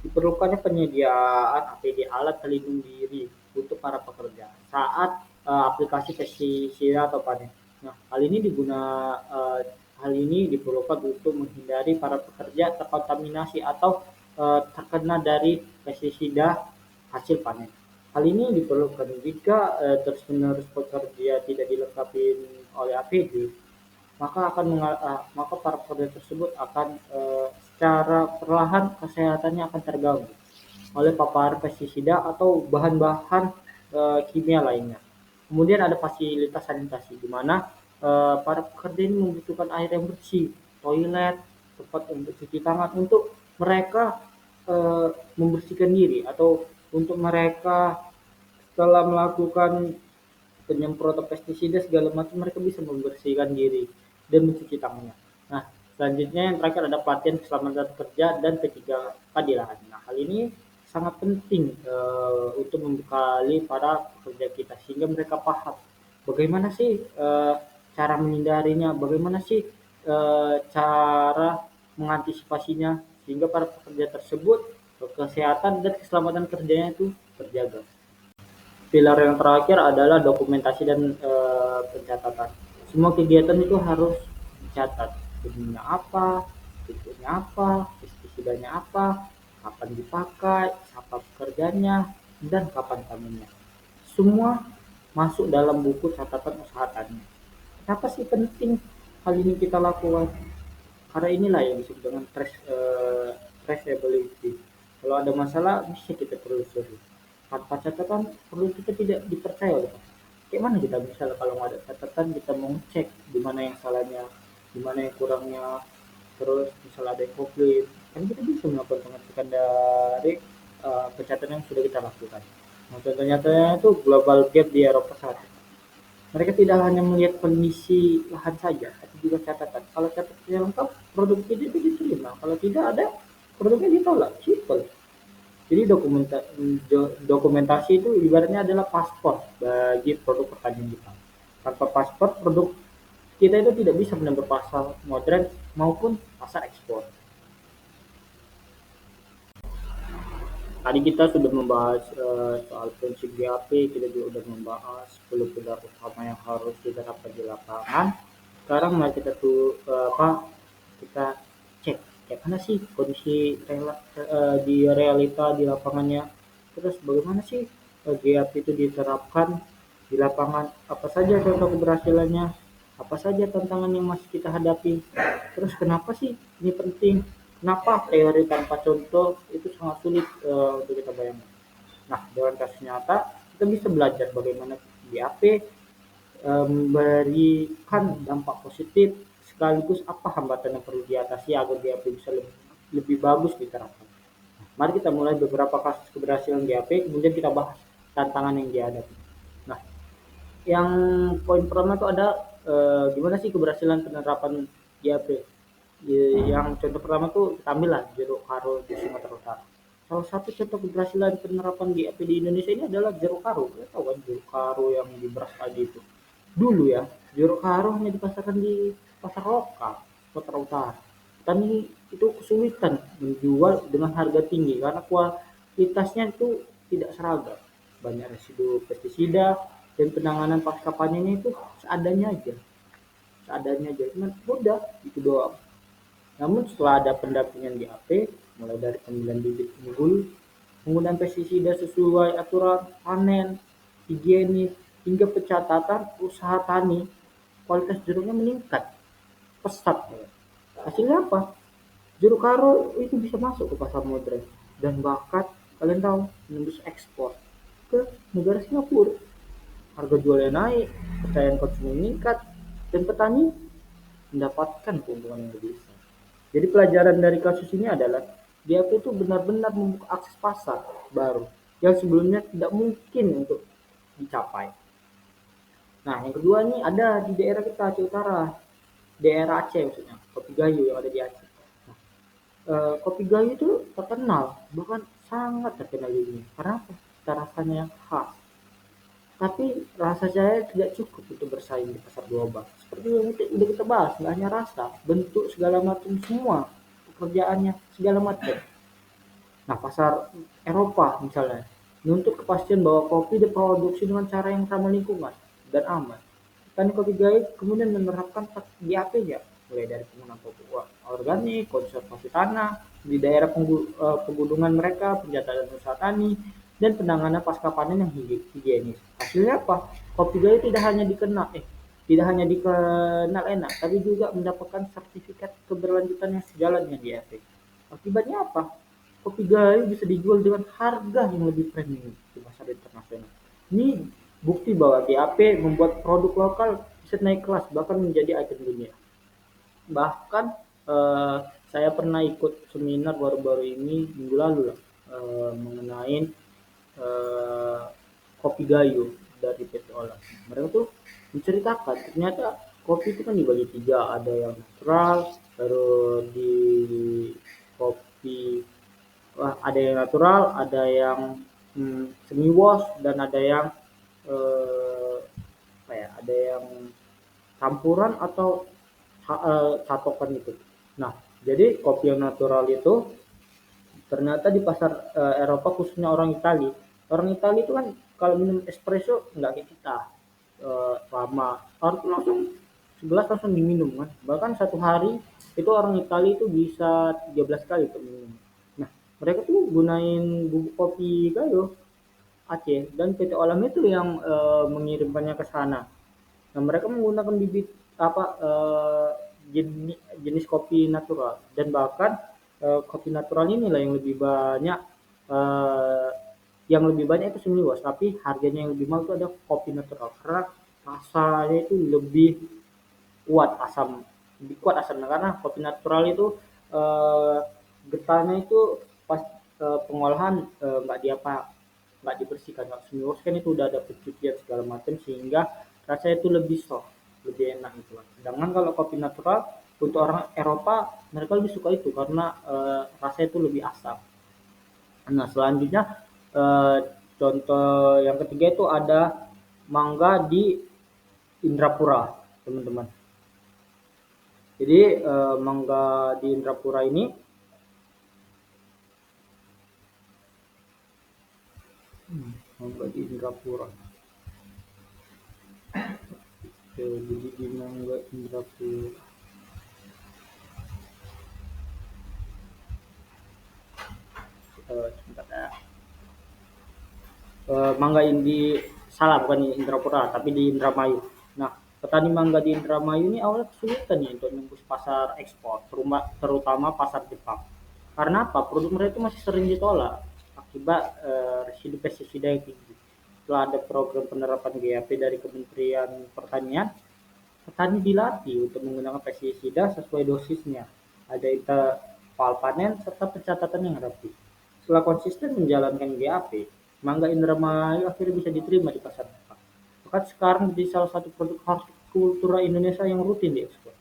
Diperlukannya penyediaan APD alat pelindung diri untuk para pekerja saat aplikasi pestisida atau panen. Nah, hal ini diperlukan untuk menghindari para pekerja terkontaminasi atau terkena dari pestisida hasil panen. Hal ini diperlukan jika terus-menerus pekerja tidak dilengkapi oleh APD, maka para pekerja tersebut akan secara perlahan kesehatannya akan terganggu oleh paparan pestisida atau bahan-bahan kimia lainnya. Kemudian ada fasilitas sanitasi di mana para pekerja ini membutuhkan air yang bersih, toilet, tempat untuk cuci tangan untuk mereka membersihkan diri atau untuk mereka setelah melakukan penyemprotan pestisida segala macam mereka bisa membersihkan diri dan mencuci tangannya. Nah, selanjutnya yang terakhir ada pelatihan keselamatan kerja dan ketiga keadilan. Nah, hal ini sangat penting untuk membekali para pekerja kita sehingga mereka paham bagaimana sih cara menghindarinya, bagaimana sih cara mengantisipasinya sehingga para pekerja tersebut kesehatan dan keselamatan kerjanya itu terjaga. Pilar yang terakhir adalah dokumentasi dan pencatatan. Semua kegiatan itu harus dicatat. Bunyinya apa, titiknya apa, pestisidanya apa, kapan dipakai, siapa pekerjanya, dan kapan panennya. Semua masuk dalam buku catatan usaha tani. Kenapa sih penting hal ini kita lakukan? Karena inilah yang disebut dengan traceability. Kalau ada masalah bisa kita telusuri. Tanpa catatan perlu kita tidak dipercaya oleh orang. Kayak mana kita misalnya kalau nggak ada catatan kita mau cek di mana yang salahnya, di mana yang kurangnya, terus misalnya ada yang komplain, kan kita bisa melakukan pengecekan dari pencatatan yang sudah kita lakukan. Nah, contoh nyatanya itu global gap di Eropa saat ini. Mereka tidak hanya melihat kondisi lahan saja, tapi juga catatan. Kalau catatannya lengkap, produk itu diterima. Kalau tidak ada, produknya ditolak. Simple. Jadi dokumentasi itu ibaratnya adalah paspor bagi produk pertanian kita. Tanpa paspor, produk kita itu tidak bisa menembus pasar modern maupun pasar ekspor. Tadi kita sudah membahas soal prinsip GAP, kita juga sudah membahas 10 pilar utama yang harus diterapkan di lapangan. Sekarang mari kita kita cek kayak mana sih kondisi di realita di lapangannya. Terus bagaimana sih GAP itu diterapkan di lapangan? Apa saja contoh keberhasilannya? Apa saja tantangan yang masih kita hadapi? Terus kenapa sih ini penting? Kenapa teori tanpa contoh itu sangat sulit untuk kita bayangkan. Nah, dengan kasus nyata kita bisa belajar bagaimana GAP memberikan dampak positif sekaligus apa hambatan yang perlu diatasi agar GAP bisa lebih bagus diterapkan. Nah, mari kita mulai beberapa kasus keberhasilan GAP, kemudian kita bahas tantangan yang dihadapi. Nah, yang poin pertama itu ada gimana sih keberhasilan penerapan GAP. Yang contoh pertama tuh kita ambil lah jeruk karo di Sumatera Utara. Salah satu contoh keberhasilan penerapan GAP di Indonesia ini adalah jeruk karo. Kita tahu kan jeruk karo yang di beras tadi itu. Dulu ya, jeruk karo hanya dipasarkan di pasar lokal Sumatera Utara. Dan ini itu kesulitan menjual dengan harga tinggi karena kualitasnya itu tidak seragam. Banyak residu pestisida dan penanganan pasca panennya itu seadanya aja. Seadanya aja, cuma mudah itu doang. Namun setelah ada pendampingan GAP, mulai dari pemilihan bibit unggul, penggunaan pestisida sesuai aturan panen, higienis, hingga pencatatan usaha tani, kualitas jeruknya meningkat pesat. Hasilnya apa? Jeruk karo itu bisa masuk ke pasar modern dan bahkan kalian tahu menembus ekspor ke negara Singapura. Harga jualnya naik, kepercayaan konsumen meningkat, dan petani mendapatkan keuntungan yang lebih besar. Jadi pelajaran dari kasus ini adalah GAP itu benar-benar membuka akses pasar baru yang sebelumnya tidak mungkin untuk dicapai. Nah, yang kedua nih ada di daerah kita Aceh Utara, daerah Aceh maksudnya, Kopi Gayo yang ada di Aceh. Nah, Kopi Gayo itu terkenal, bahkan sangat terkenal di dunia. Karena apa? Cita rasanya yang khas. Tapi rasa saya tidak cukup untuk bersaing di pasar global. Seperti yang udah kita bahas, nggak hanya rasa, bentuk segala macam semua, pekerjaannya segala macam. Nah, pasar Eropa misalnya menuntut kepastian bahwa kopi diproduksi dengan cara yang ramah lingkungan dan aman. Petani kopi Gayo kemudian menerapkan GAP-nya, mulai dari penggunaan pupuk organik, konservasi tanah di daerah pegunungan mereka, penjataan usaha tani, dan penanganan pasca panen yang higienis. Hasilnya apa? Kopi Gayo tidak hanya dikenal enak, tapi juga mendapatkan sertifikat keberlanjutan yang sejalan dengan GAP. Akibatnya apa? Kopi Gayo bisa dijual dengan harga yang lebih premium di pasar internasional. Ini bukti bahwa GAP membuat produk lokal bisa naik kelas bahkan menjadi ikon dunia. Bahkan eh, saya pernah ikut seminar baru-baru ini minggu lalu lah, mengenai eh, kopi Gayo dari PT Olah. Mereka tuh menceritakan ternyata kopi itu kan dibagi tiga, ada yang natural, terus di kopi ada yang natural, ada yang semi wash, dan ada yang apa ya, ada yang campuran atau catokan itu. Nah, jadi kopi yang natural itu ternyata di pasar Eropa, khususnya orang Itali itu kan kalau minum espresso nggak kayak kita lama, harus langsung 11 langsung diminum kan, bahkan satu hari itu orang Itali itu bisa 13 kali untuk minum. Nah, mereka tuh gunain bubuk kopi Gayo Aceh, dan PT Olam itu yang mengirimkannya ke sana. Nah, mereka menggunakan bibit apa jenis kopi natural, dan bahkan kopi natural inilah eh, yang lebih banyak itu semi wash, tapi harganya yang lebih mahal itu ada kopi natural karena rasanya itu kuat asam lebih kuat asamnya, karena kopi natural itu eh, getahnya itu pas pengolahan nggak dibersihkan. Kalau semi wash kan itu udah ada pencucian segala macam sehingga rasanya itu lebih soft, lebih enak gitu kan. Sedangkan kalau kopi natural untuk orang Eropa, mereka lebih suka itu karena rasanya itu lebih asam. Nah, selanjutnya eh, contoh yang ketiga itu ada mangga di Indrapura, teman-teman. Jadi mangga di Indrapura ini mangga di Indrapura. Jadi di mangga Indrapura. Sebentar ya. Mangga di salah, bukan di Indrapura tapi di Indramayu. Nah, petani mangga di Indramayu ini awalnya kesulitan nih untuk nembus pasar ekspor, terutama pasar Jepang. Karena apa? Produk mereka itu masih sering ditolak akibat residu pestisida yang tinggi. Setelah ada program penerapan GAP dari Kementerian Pertanian, petani dilatih untuk menggunakan pestisida sesuai dosisnya, ada interval panen serta pencatatan yang rapi. Setelah konsisten menjalankan GAP, mangga Indramayu akhirnya bisa diterima di pasar Jepang. Bahkan sekarang menjadi salah satu produk hortikultura Indonesia yang rutin diekspor.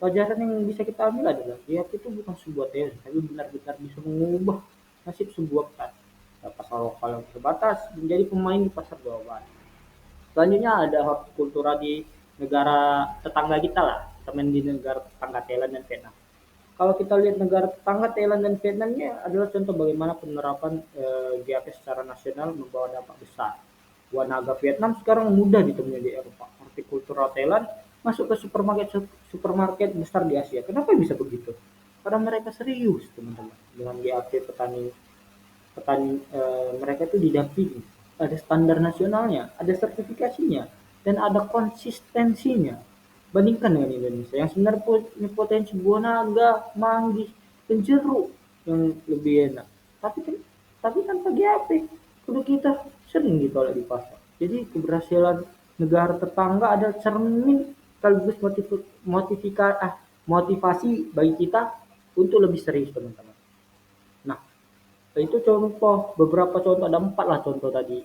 Pelajaran yang bisa kita ambil adalah GAP itu bukan sebuah teori, tapi benar-benar bisa mengubah nasib sebuah petani. Pasar lokal yang terbatas menjadi pemain di pasar global. Selanjutnya ada hortikultura di negara tetangga kita lah, teman di negara tetangga Thailand dan Vietnam. Kalau kita lihat negara tetangga Thailand dan Vietnam ini adalah contoh bagaimana penerapan GAP secara nasional membawa dampak besar. Buah naga Vietnam sekarang mudah ditemui di Eropa. Hortikultura Thailand masuk ke supermarket besar di Asia. Kenapa bisa begitu? Karena mereka serius, teman-teman, dengan GAP petani petani mereka itu didampingi, ada standar nasionalnya, ada sertifikasinya, dan ada konsistensinya. Bandingkan dengan Indonesia yang sebenarnya punya potensi buah naga, manggis, dan jeruk yang lebih enak. Tapi kan pagi apa? Produk kita sering ditolak di pasar. Jadi keberhasilan negara tetangga adalah cermin sekaligus motivasi bagi kita untuk lebih serius, teman-teman. Nah, itu contoh, beberapa contoh, ada 4 lah contoh tadi,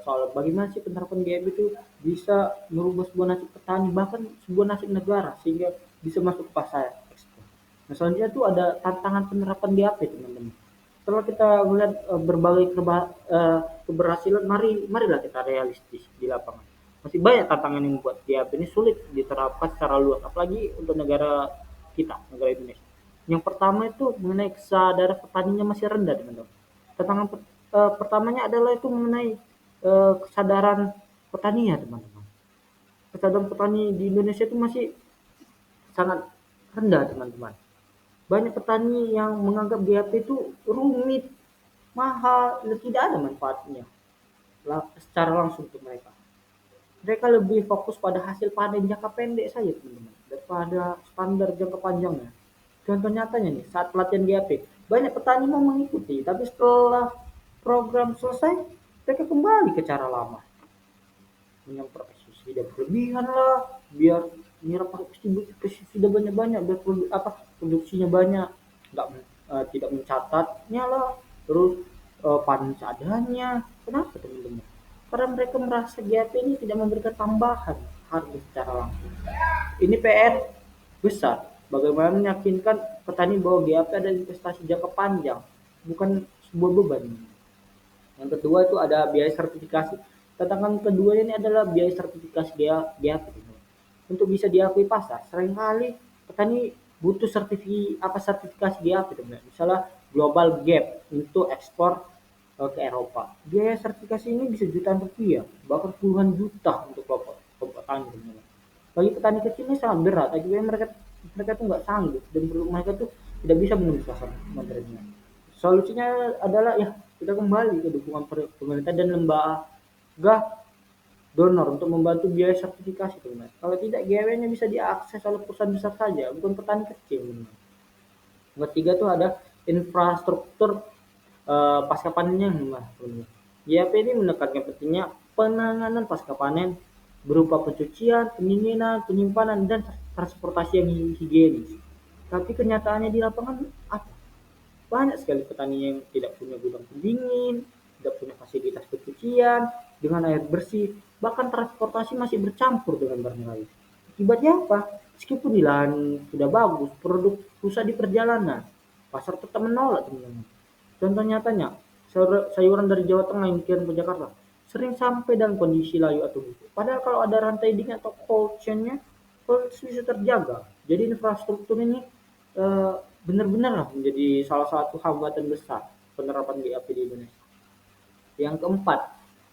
soal bagaimana sih penerapan GM itu bisa merubah sebuah nasib petani, bahkan sebuah nasib negara, sehingga bisa masuk ke pasar ekspor. Nah, selanjutnya itu ada tantangan penerapan GAP, teman-teman. Setelah kita melihat berbagai keberhasilan, marilah kita realistis di lapangan. Masih banyak tantangan yang membuat GAP ini sulit diterapkan secara luas, apalagi untuk negara kita, negara Indonesia. Yang pertama itu mengenai kesadaran petaninya masih rendah, teman-teman. Tantangan pertamanya adalah itu mengenai kesadaran petaninya, teman-teman. Kesadaran petani di Indonesia itu masih sangat rendah, teman-teman. Banyak petani yang menganggap GAP itu rumit, mahal, dan tidak ada manfaatnya secara langsung untuk mereka. Mereka lebih fokus pada hasil panen jangka pendek saja, teman-teman, daripada standar jangka panjangnya. Contoh nyatanya nih, saat pelatihan GAP, banyak petani mau mengikuti, tapi setelah program selesai, mereka kembali ke cara lama. Menyemprot pestisida berlebihan lah, biar menyerap pestisida banyak-banyak, biar produksinya banyak, nggak tidak mencatatnya lah, terus panen seadanya. Kenapa, teman-teman? Karena mereka merasa GAP ini tidak memberikan tambahan harga secara langsung. Ini PR besar. Bagaimana meyakinkan petani bahwa GAP adalah investasi jangka panjang, bukan sebuah beban. Yang kedua itu ada biaya sertifikasi. Tantangan kedua ini adalah biaya sertifikasi GAP. Untuk bisa diakui pasar, seringkali petani butuh sertifikasi GAP, teman. Misalnya Global Gap untuk ekspor ke Eropa. Biaya sertifikasi ini bisa jutaan rupiah, bahkan puluhan juta untuk kelompok petani, teman. Bagi petani kecil ini sangat berat, akibatnya mereka tuh nggak sanggup, dan mereka tuh tidak bisa menembus pasar modernnya. Solusinya adalah ya kita kembali ke dukungan pemerintah dan lembaga donor untuk membantu biaya sertifikasi, teman. Kalau tidak, GW-nya bisa diakses oleh perusahaan besar saja, bukan petani kecil, teman. Yang ketiga tuh ada infrastruktur pasca panennya, teman. YAP ini menekankan pentingnya penanganan pasca panen berupa pencucian, pendinginan, penyimpanan, dan transportasi yang higienis. Tapi kenyataannya di lapangan apa? Banyak sekali petani yang tidak punya gudang pendingin, tidak punya fasilitas pencucian dengan air bersih, bahkan transportasi masih bercampur dengan barang lain. Akibatnya apa? Meskipun di lahan sudah bagus, produk rusak di perjalanan, pasar tetap menolak, teman-teman. Contoh nyatanya, sayuran dari Jawa Tengah yang dikirim ke Jakarta sering sampai dalam kondisi layu atau busuk. Padahal kalau ada rantai dingin atau cold chain-nya, kualitas bisa terjaga. Jadi infrastruktur ini eh, benar-benar lah menjadi salah satu hambatan besar penerapan GAP di Indonesia. Yang keempat,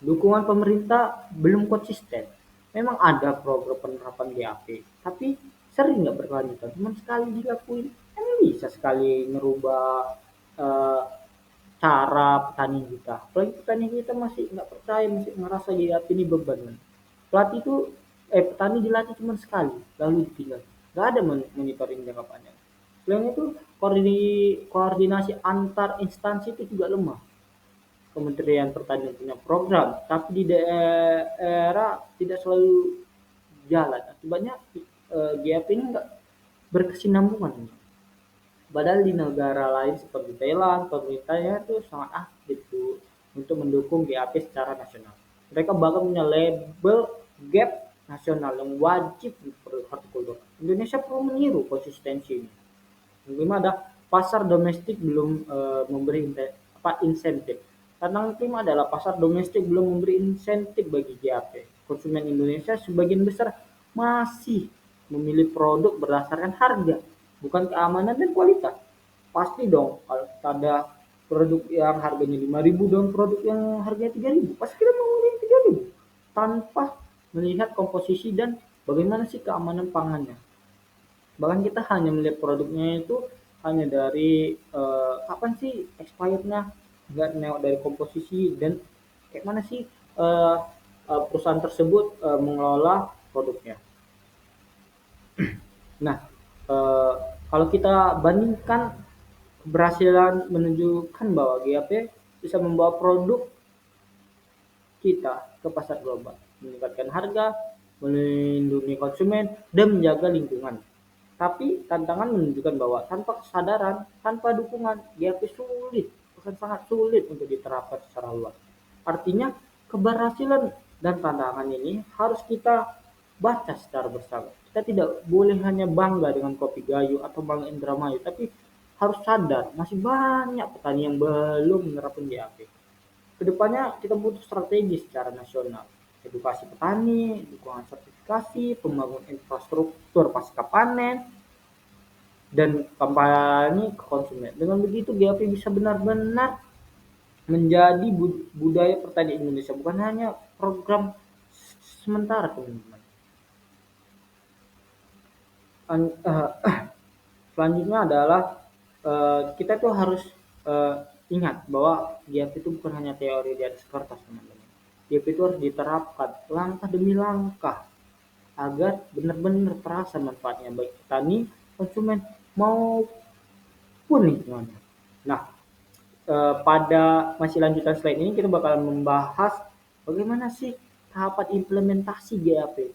dukungan pemerintah belum konsisten. Memang ada program penerapan GAP, tapi sering nggak berkelanjutan. Cuma sekali dilakuin, emang bisa sekali ngerubah eh, cara petani kita. Apalagi petani kita masih nggak percaya, masih ngerasa GAP ini beban. Pelatih itu, petani dilatih cuma sekali, lalu ditinggal. Nggak ada monitoring jangka panjang. Selain itu, koordinasi antar instansi itu juga lemah. Kementerian Pertanian punya program, tapi di daerah tidak selalu jalan. Akibatnya GAP ini nggak berkesinambungan. Padahal di negara lain seperti Thailand, pemerintahnya itu sangat aktif tuh untuk mendukung GAP secara nasional. Mereka bahkan punya label GAP nasional yang wajib hortikultura. Indonesia perlu meniru konsistensi ini. Yang kelima ada pasar domestik belum memberi insentif. Tantangan kelima adalah pasar domestik belum memberi insentif bagi GAP. Konsumen Indonesia sebagian besar masih memilih produk berdasarkan harga, bukan keamanan dan kualitas. Pasti dong kalau kita ada produk yang harganya 5.000 dan produk yang harganya 3.000, pasti kita mau milih 3.000 tanpa melihat komposisi dan bagaimana sih keamanan pangannya. Bahkan kita hanya melihat produknya itu hanya dari kapan sih expirednya, nggak nengok dari komposisi dan kayak mana sih perusahaan tersebut mengelola produknya. Nah, eh, kalau kita bandingkan keberhasilan menunjukkan bahwa GAP bisa membawa produk kita ke pasar global, meningkatkan harga, melindungi konsumen, dan menjaga lingkungan. Tapi tantangan menunjukkan bahwa tanpa kesadaran, tanpa dukungan, GAP sulit, bahkan sangat sulit untuk diterapkan secara luas. Artinya keberhasilan dan tantangan ini harus kita baca secara bersama. Kita tidak boleh hanya bangga dengan kopi Gayo atau Bang Indramayu, tapi harus sadar masih banyak petani yang belum menerapkan GAP. Kedepannya kita butuh strategi secara nasional, edukasi petani, dukungan sertifikasi, pembangunan infrastruktur pasca panen, dan kampanye ke konsumen. Dengan begitu GAP bisa benar-benar menjadi budaya pertanian Indonesia, bukan hanya program sementara, teman-teman. Selanjutnya adalah kita tuh harus ingat bahwa GAP itu bukan hanya teori di atas kertas, teman-teman. GAP itu harus diterapkan langkah demi langkah agar benar-benar terasa manfaatnya baik petani, konsumen maupun lingkungannya. Nah, pada masih lanjutan slide ini kita bakal membahas bagaimana sih tahapan implementasi GAP.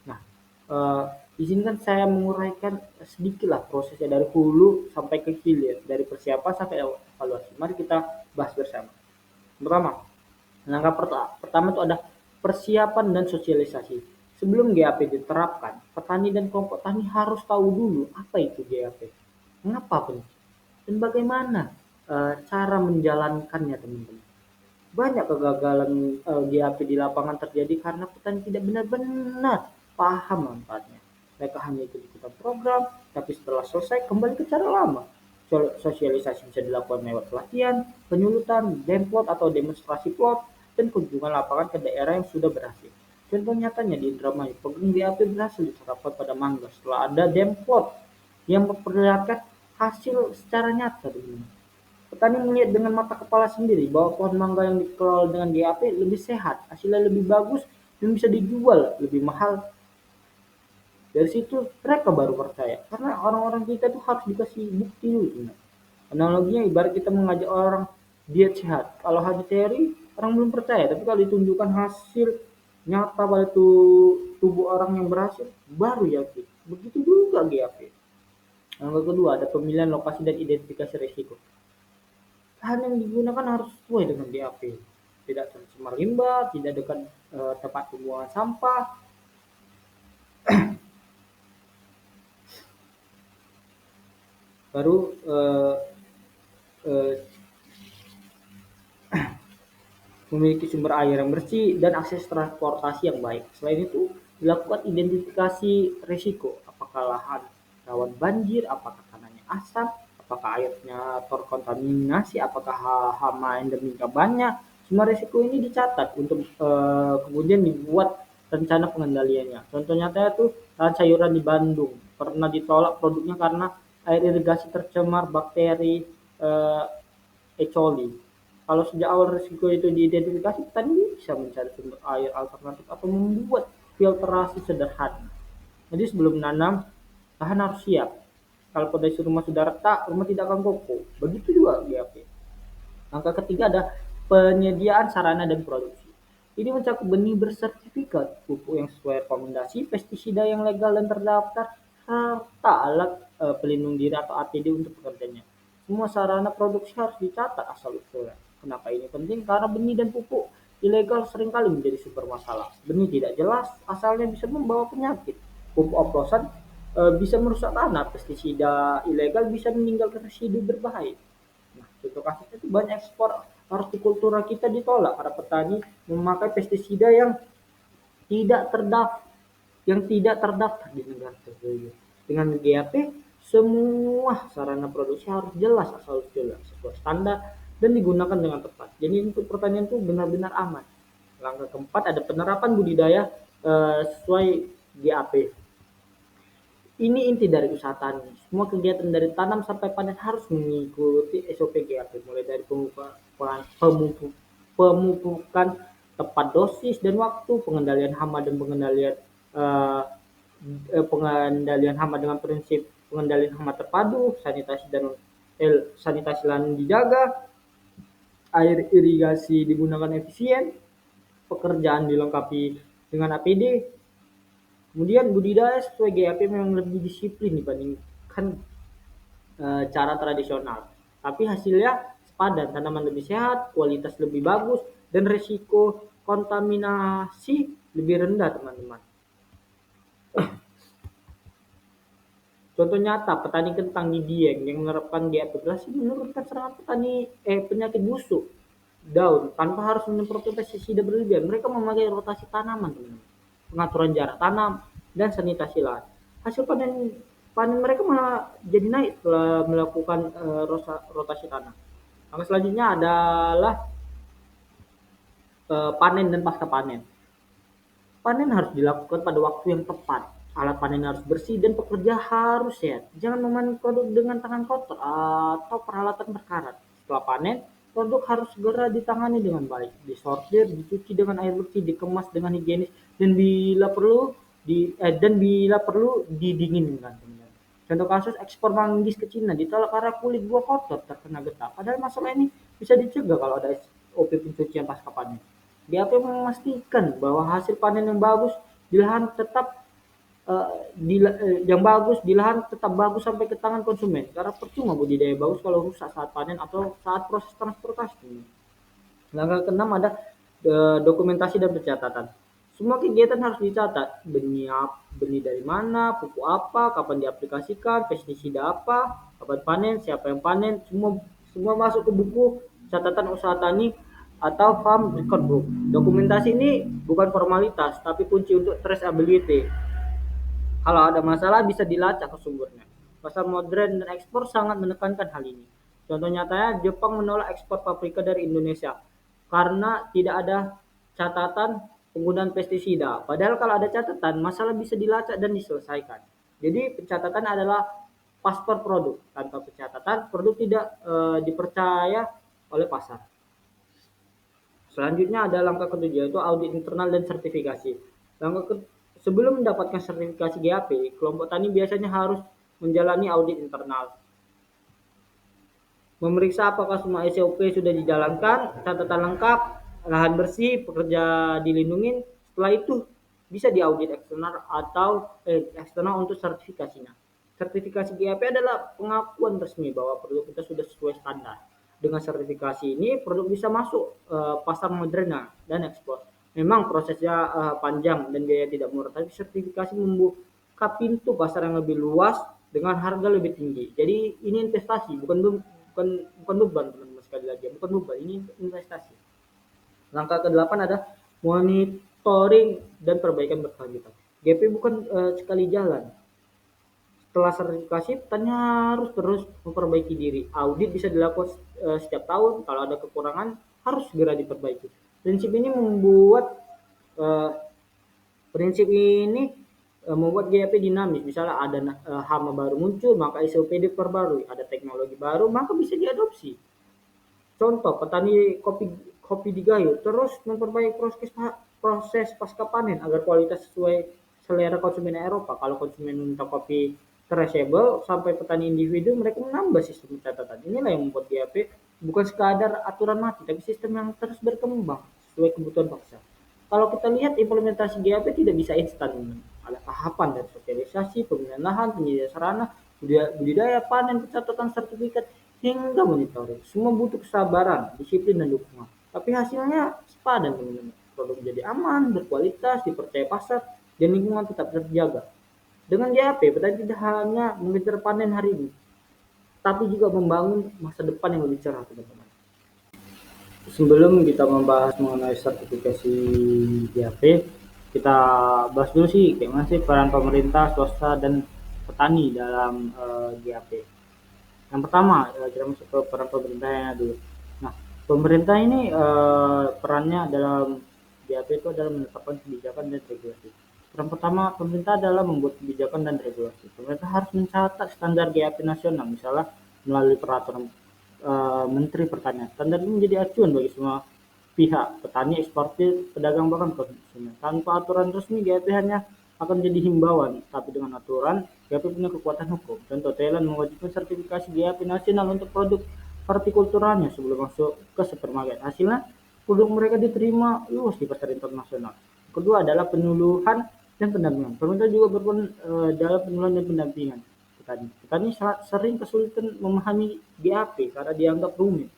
Nah, eh, di sini kan saya menguraikan sedikit lah prosesnya dari hulu sampai ke hilir, dari persiapan sampai evaluasi. Mari kita bahas bersama. Pertama, langkah pertama itu ada persiapan dan sosialisasi. Sebelum GAP diterapkan, petani dan kelompok tani harus tahu dulu apa itu GAP, mengapa penting, dan bagaimana cara menjalankannya, teman-teman. Banyak kegagalan GAP di lapangan terjadi karena petani tidak benar-benar paham manfaatnya. Mereka hanya ikut-ikutan program, tapi setelah selesai kembali ke cara lama. Sosialisasi bisa dilakukan lewat pelatihan, penyulutan, demplot atau demonstrasi plot, dan kunjungan lapangan ke daerah yang sudah berhasil. Contoh nyatanya di Indramayu, program GAP berhasil diterapkan pada Mangga setelah ada demplot yang memperlihatkan hasil secara nyata. Petani melihat dengan mata kepala sendiri bahwa pohon mangga yang dikelola dengan GAP lebih sehat, hasilnya lebih bagus, dan bisa dijual lebih mahal. Dari situ mereka baru percaya. Karena orang-orang kita tuh harus dikasih bukti dulu. Analoginya ibarat kita mengajak orang diet sehat. Kalau hanya teori, orang belum percaya. Tapi kalau ditunjukkan hasil nyata pada tubuh orang yang berhasil, baru yakin. Begitu juga GAP. Yang kedua, ada pemilihan lokasi dan identifikasi risiko. Lahan yang digunakan harus sesuai dengan GAP. Tidak tercemar limbah, tidak dekat tempat pembuangan sampah. Baru eh, memiliki sumber air yang bersih dan akses transportasi yang baik. Selain itu, dilakukan identifikasi risiko, apakah lahan rawan banjir, apakah tanahnya asam, apakah airnya terkontaminasi, apakah hama endemiknya banyak. Semua risiko ini dicatat untuk kemudian dibuat rencana pengendaliannya. Contoh nyatanya tuh lahan sayuran di Bandung pernah ditolak produknya karena air irigasi tercemar bakteri E. coli. Kalau sejak awal risiko itu diidentifikasi, petani bisa mencari sumber air alternatif atau membuat filtrasi sederhana. Jadi sebelum menanam, lahan harus siap. Kalau kondisi rumah sudah retak, rumah tidak akan kokoh. Begitu juga GAP. Langkah ketiga ada penyediaan sarana dan produksi. Ini mencakup benih bersertifikat, pupuk yang sesuai rekomendasi, pestisida yang legal dan terdaftar, serta alat pelindung diri atau APD untuk pekerjanya. Semua sarana produksi harus dicatat asal-usulnya. Kenapa ini penting? Karena benih dan pupuk ilegal seringkali menjadi sumber masalah. Benih tidak jelas, asalnya bisa membawa penyakit. Pupuk oplosan bisa merusak tanah, pestisida ilegal bisa meninggalkan residu berbahaya. Nah, contoh kasusnya itu banyak ekspor hortikultura kita ditolak karena petani memakai pestisida tidak terdaftar di negara tersebut. Dengan GAP, semua sarana produksi harus jelas asal-usulnya sesuai standar dan digunakan dengan tepat. Jadi untuk pertanian itu benar-benar aman. Langkah keempat ada penerapan budidaya sesuai GAP. Ini inti dari usaha tani. Semua kegiatan dari tanam sampai panen harus mengikuti SOP GAP, mulai dari pemupukan tepat dosis dan waktu, pengendalian hama dan eh, pengendalian hama dengan prinsip pengendalian hama terpadu, sanitasi lahan dijaga, air irigasi digunakan efisien, pekerjaan dilengkapi dengan APD. Kemudian budidaya sesuai GAP memang lebih disiplin dibandingkan cara tradisional. Tapi hasilnya sepadan, tanaman lebih sehat, kualitas lebih bagus, dan resiko kontaminasi lebih rendah, teman-teman. Contoh nyata, petani kentang di Dieng yang menerapkan GAP berhasil menurunkan serangan penyakit busuk daun tanpa harus menyemprotkan pestisida berlebihan. Mereka memakai rotasi tanaman, teman-teman, pengaturan jarak tanam, dan sanitasi lahan. Hasil panen panen mereka malah jadi naik setelah melakukan rotasi tanam. Langkah selanjutnya adalah panen dan pasca panen. Panen harus dilakukan pada waktu yang tepat. Alat panen harus bersih dan pekerja harus sehat. Jangan memanen produk dengan tangan kotor atau peralatan berkarat. Setelah panen, produk harus segera ditangani dengan baik, disortir, dicuci dengan air bersih, dikemas dengan higienis, dan bila perlu didinginkan. Contoh kasus ekspor manggis ke Cina ditolak karena kulit buah kotor terkena getah. Padahal masalah ini bisa dicegah kalau ada SOP pencucian pasca panen. GAP memastikan bahwa hasil panen yang bagus di lahan tetap di lahan tetap bagus sampai ke tangan konsumen. Karena percuma budidaya bagus kalau rusak saat panen atau saat proses transportasi. Langkah keenam ada dokumentasi dan pencatatan. Semua kegiatan harus dicatat, benih dari mana, pupuk apa, kapan diaplikasikan, pestisida apa, kapan panen, siapa yang panen, semua semua masuk ke buku catatan usaha tani atau farm record book. Dokumentasi ini bukan formalitas, tapi kunci untuk traceability. Kalau ada masalah bisa dilacak ke sumbernya. Pasar modern dan ekspor sangat menekankan hal ini. Contoh nyatanya, Jepang menolak ekspor paprika dari Indonesia karena tidak ada catatan penggunaan pestisida. Padahal kalau ada catatan, masalah bisa dilacak dan diselesaikan. Jadi pencatatan adalah paspor produk. Tanpa pencatatan, produk tidak dipercaya oleh pasar. Selanjutnya ada langkah ketujuh, yaitu audit internal dan sertifikasi. Sebelum mendapatkan sertifikasi GAP, kelompok tani biasanya harus menjalani audit internal. Memeriksa apakah semua SOP sudah dijalankan, catatan lengkap, lahan bersih, pekerja dilindungi. Setelah itu bisa diaudit eksternal untuk sertifikasinya. Sertifikasi GAP adalah pengakuan resmi bahwa produk kita sudah sesuai standar. Dengan sertifikasi ini produk bisa masuk pasar modern dan ekspor. Memang prosesnya panjang dan biaya tidak murah, tapi sertifikasi membuka pintu pasar yang lebih luas dengan harga lebih tinggi. Jadi ini investasi, bukan bukan beban, teman-teman, sekali lagi, bukan beban, ini investasi. Langkah ke-8 ada monitoring dan perbaikan berkelanjutan. GP bukan sekali jalan. Setelah sertifikasi, petani harus terus memperbaiki diri. Audit bisa dilakukan setiap tahun. Kalau ada kekurangan, harus segera diperbaiki. Prinsip ini membuat GAP dinamis. Misalnya ada hama baru muncul, maka SOP diperbarui. Ada teknologi baru, maka bisa diadopsi. Contoh, petani kopi di Gayo terus memperbaiki proses pasca panen agar kualitas sesuai selera konsumen Eropa. Kalau konsumen minta kopi traceable sampai petani individu, mereka menambah sistem catatan. Inilah yang membuat GAP bukan sekadar aturan mati, tapi sistem yang terus berkembang sesuai kebutuhan pasar. Kalau kita lihat implementasi GAP tidak bisa instan. Ada tahapan dari sosialisasi, pembinaan lahan, penyediaan sarana, budidaya, panen, pencatatan sertifikat, hingga monitoring. Semua butuh kesabaran, disiplin, dan dukungan. Tapi hasilnya sepadan, teman-teman. Produk jadi aman, berkualitas, dipercaya pasar, dan lingkungan tetap terjaga. Dengan GAP, petani tidak hanya mengejar panen hari ini, tapi juga membangun masa depan yang lebih cerah, teman-teman. Sebelum kita membahas mengenai sertifikasi GAP, kita bahas dulu sih gimana sih peran pemerintah, swasta, dan petani dalam GAP. Yang pertama, kita masuk ke peran pemerintahnya dulu. Nah, pemerintah ini perannya dalam GAP itu adalah menetapkan kebijakan dan regulasi. Peran pertama pemerintah adalah membuat kebijakan dan regulasi. Pemerintah harus mencatat standar GAP nasional, misalnya melalui peraturan Menteri Pertanian. Standar ini menjadi acuan bagi semua pihak, petani, eksportir, pedagang, bahkan konsumen. Tanpa aturan resmi, GAP hanya akan menjadi himbauan, tapi dengan aturan, GAP punya kekuatan hukum. Contoh, Thailand mewajibkan sertifikasi GAP nasional untuk produk hortikulturanya sebelum masuk ke supermarket. Hasilnya, produk mereka diterima luas di pasar internasional. Kedua adalah penyuluhan dan pendampingan. Pemerintah juga berperan dalam penyuluhan dan pendampingan petani. Petani sering kesulitan memahami GAP karena dianggap rumit.